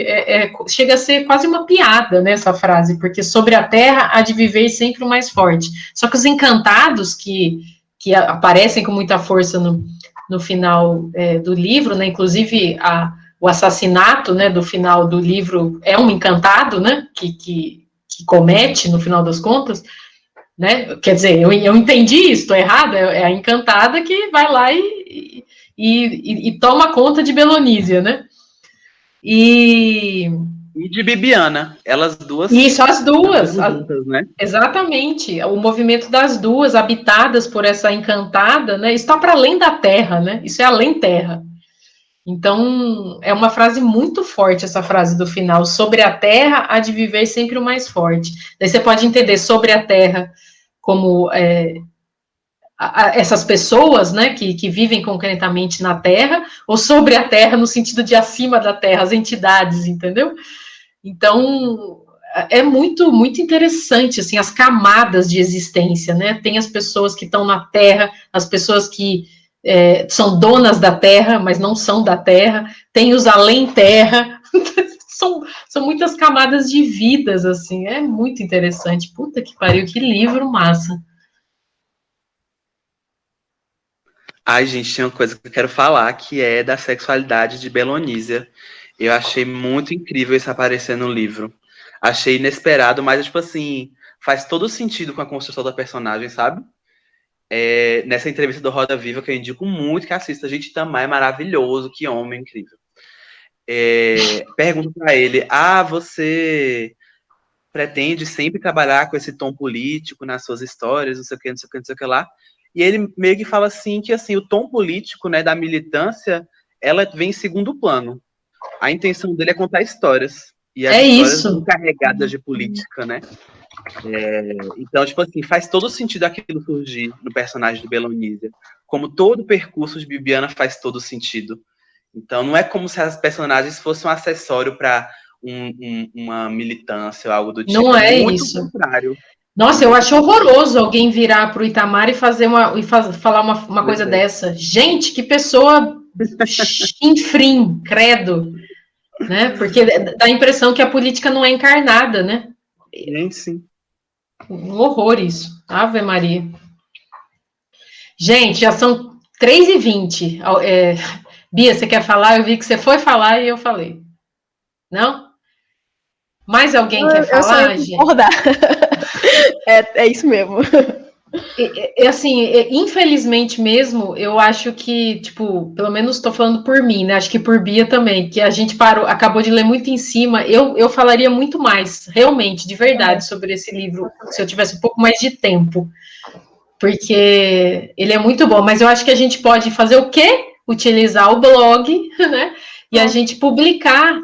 Speaker 1: chega a ser quase uma piada nessa frase, porque sobre a terra há de viver sempre o mais forte. Só que os encantados que aparecem com muita força no final do livro, né? Inclusive o assassinato, né, do final do livro é um encantado, né? Que comete no final das contas. Né? Quer dizer, eu entendi isso, estou errada, é a encantada que vai lá e toma conta de Belonísia, né? E
Speaker 5: de Bibiana, elas duas.
Speaker 1: Isso, as duas.
Speaker 5: Juntas, né?
Speaker 1: Exatamente, o movimento das duas, habitadas por essa encantada, né? Está para além da terra, né? Isso é além terra. Então, é uma frase muito forte, essa frase do final, sobre a terra há de viver sempre o mais forte. Daí você pode entender sobre a terra como essas pessoas, né, que vivem concretamente na terra, ou sobre a terra no sentido de acima da terra, as entidades, entendeu? Então, é muito, muito interessante, assim, as camadas de existência, né? Tem as pessoas que estão na terra, as pessoas que são donas da terra, mas não são da terra, tem os além-terra, são muitas camadas de vidas, assim, é muito interessante. Puta que pariu, que livro massa.
Speaker 5: Ai, gente, tem uma coisa que eu quero falar, que é da sexualidade de Belonísia. Eu achei muito incrível isso aparecer no livro. Achei inesperado, mas, tipo assim, faz todo sentido com a construção da personagem, sabe? Nessa entrevista do Roda Viva, que eu indico muito que assista, gente, Tamar é maravilhoso, que homem incrível. Pergunto para ele, você pretende sempre trabalhar com esse tom político nas suas histórias, não sei o que, não sei o que, não sei o que lá. E ele meio que fala assim, que assim, o tom político, né, da militância, ela vem em segundo plano. A intenção dele é contar histórias. E as histórias são carregadas de política, né? Então, tipo assim, faz todo sentido aquilo surgir no personagem de Belonísia. Como todo o percurso de Bibiana faz todo sentido. Então, não é como se as personagens fossem um acessório para uma militância ou algo do tipo.
Speaker 1: Não é
Speaker 5: muito
Speaker 1: isso.
Speaker 5: Contrário.
Speaker 1: Nossa, eu acho horroroso alguém virar para o Itamar e falar uma coisa dessa. Gente, que pessoa chinfrim, credo. Né? Porque dá a impressão que a política não é encarnada, né?
Speaker 5: Sim.
Speaker 1: Um horror isso. Ave Maria. Gente, já são 3h20. Bia, você quer falar? Eu vi que você foi falar e eu falei. Não? Mais alguém quer falar, gente?
Speaker 9: É isso mesmo.
Speaker 1: Assim, infelizmente mesmo, eu acho que, tipo, pelo menos estou falando por mim, né? Acho que por Bia também, que a gente acabou de ler muito em cima. Eu falaria muito mais, realmente, de verdade, sobre esse livro, se eu tivesse um pouco mais de tempo. Porque ele é muito bom, mas eu acho que a gente pode fazer o quê? Utilizar o blog, né? E a gente publicar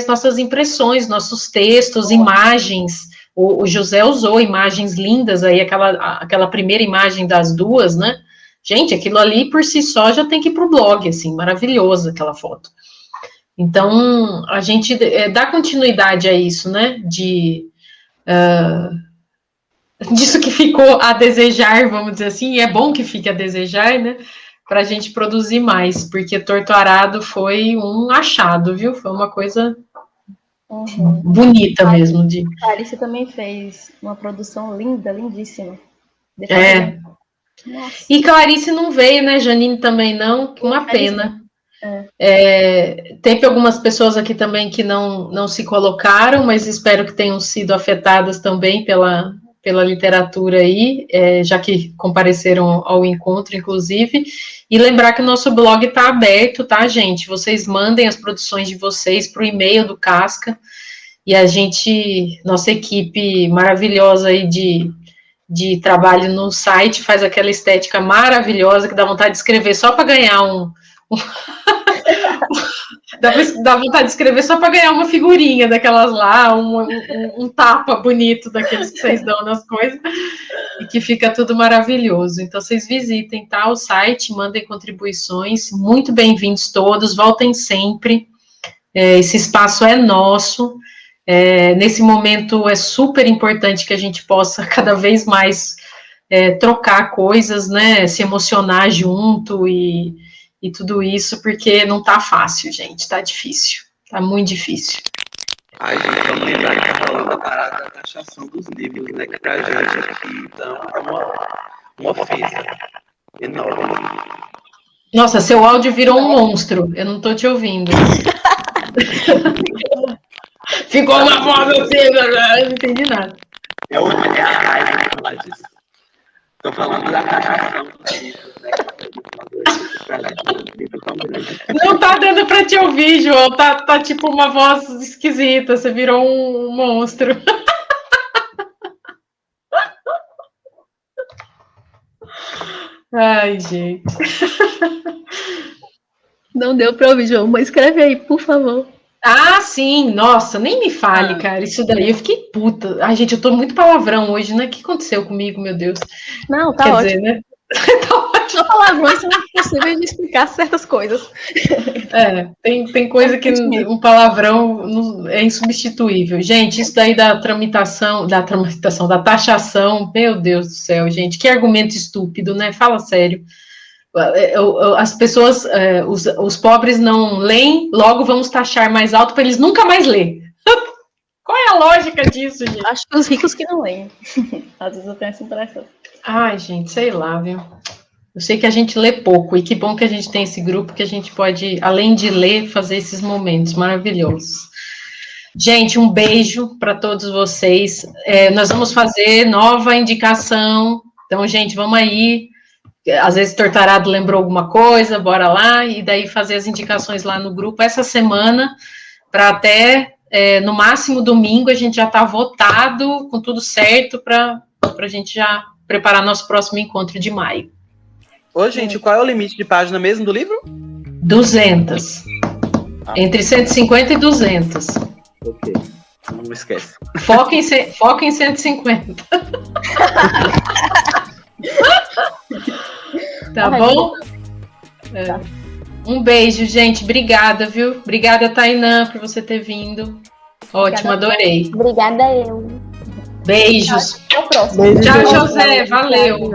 Speaker 1: nossas impressões, nossos textos, imagens. O José usou imagens lindas aí, aquela primeira imagem das duas, né? Gente, aquilo ali por si só já tem que ir para o blog, assim, maravilhoso aquela foto. Então, a gente dá continuidade a isso, né? Disso que ficou a desejar, vamos dizer assim, e é bom que fique a desejar, né? Para a gente produzir mais, porque Torto Arado foi um achado, viu? Foi uma coisa bonita mesmo.
Speaker 9: A Clarice também fez uma produção linda, lindíssima.
Speaker 1: E Clarice não veio, né? Janine também não, uma pena. Teve algumas pessoas aqui também que não se colocaram, mas espero que tenham sido afetadas também pela literatura aí, já que compareceram ao encontro, inclusive. E lembrar que o nosso blog está aberto, tá, gente? Vocês mandem as produções de vocês para o e-mail do Casca, e a gente, nossa equipe maravilhosa aí de trabalho no site, faz aquela estética maravilhosa que dá vontade de escrever só para ganhar dá vontade de escrever só para ganhar uma figurinha daquelas lá, um tapa bonito daqueles que vocês dão nas coisas, e que fica tudo maravilhoso. Então, vocês visitem, tá, o site, mandem contribuições, muito bem-vindos todos, voltem sempre, esse espaço é nosso. Nesse momento é super importante que a gente possa cada vez mais trocar coisas, né, se emocionar junto e tudo isso, porque não tá fácil, gente, tá difícil, tá muito difícil.
Speaker 5: Ai, gente, vamos lembrar que tá falando da parada da taxação dos livros, né, que pra gente aqui, então, é uma ofensa enorme.
Speaker 1: Nossa, seu áudio virou um monstro, eu não tô te ouvindo. Ficou uma voz assim, eu não entendi nada.
Speaker 5: É a raiva de falar disso. Tô falando da taxação dos livros, né?
Speaker 1: Não tá dando pra te ouvir, João. Tá tipo uma voz esquisita. Você virou um monstro. Ai, gente.
Speaker 9: Não deu pra ouvir, João, mas escreve aí, por favor.
Speaker 1: Ah, sim. Nossa, nem me fale, cara. Isso daí, eu fiquei puta. Ai, gente, eu tô muito palavrão hoje, né? O que aconteceu comigo, meu Deus?
Speaker 9: Não, tá
Speaker 1: Quer
Speaker 9: ótimo.
Speaker 1: dizer, né?
Speaker 9: Só palavrões são impossíveis de explicar certas coisas.
Speaker 1: Tem coisa que um palavrão é insubstituível. Gente, isso daí da da taxação, meu Deus do céu, gente, que argumento estúpido, né? Fala sério. As pessoas, os pobres não leem, logo vamos taxar mais alto para eles nunca mais ler. Qual é a lógica disso, gente?
Speaker 9: Acho que os ricos que não leem. Às vezes eu tenho essa impressão.
Speaker 1: Ai, gente, sei lá, viu? Eu sei que a gente lê pouco, e que bom que a gente tem esse grupo, que a gente pode, além de ler, fazer esses momentos maravilhosos. Gente, um beijo para todos vocês. Nós vamos fazer nova indicação. Então, gente, vamos aí. Às vezes Tortarado lembrou alguma coisa, bora lá, e daí fazer as indicações lá no grupo essa semana, para até, no máximo domingo, a gente já tá votado, com tudo certo, para a gente já preparar nosso próximo encontro de maio.
Speaker 5: Ô, gente, qual é o limite de página mesmo do livro?
Speaker 1: 200. Entre 150 e 200.
Speaker 5: Ok, não esquece.
Speaker 1: Foca em 150. Tá bom? Um beijo, gente. Obrigada, viu? Obrigada, Tainã, por você ter vindo. Ótimo, adorei.
Speaker 8: Obrigada eu.
Speaker 1: Beijos.
Speaker 8: Até o próximo.
Speaker 10: Beijo,
Speaker 1: Tchau,
Speaker 10: gente.
Speaker 1: José. Valeu.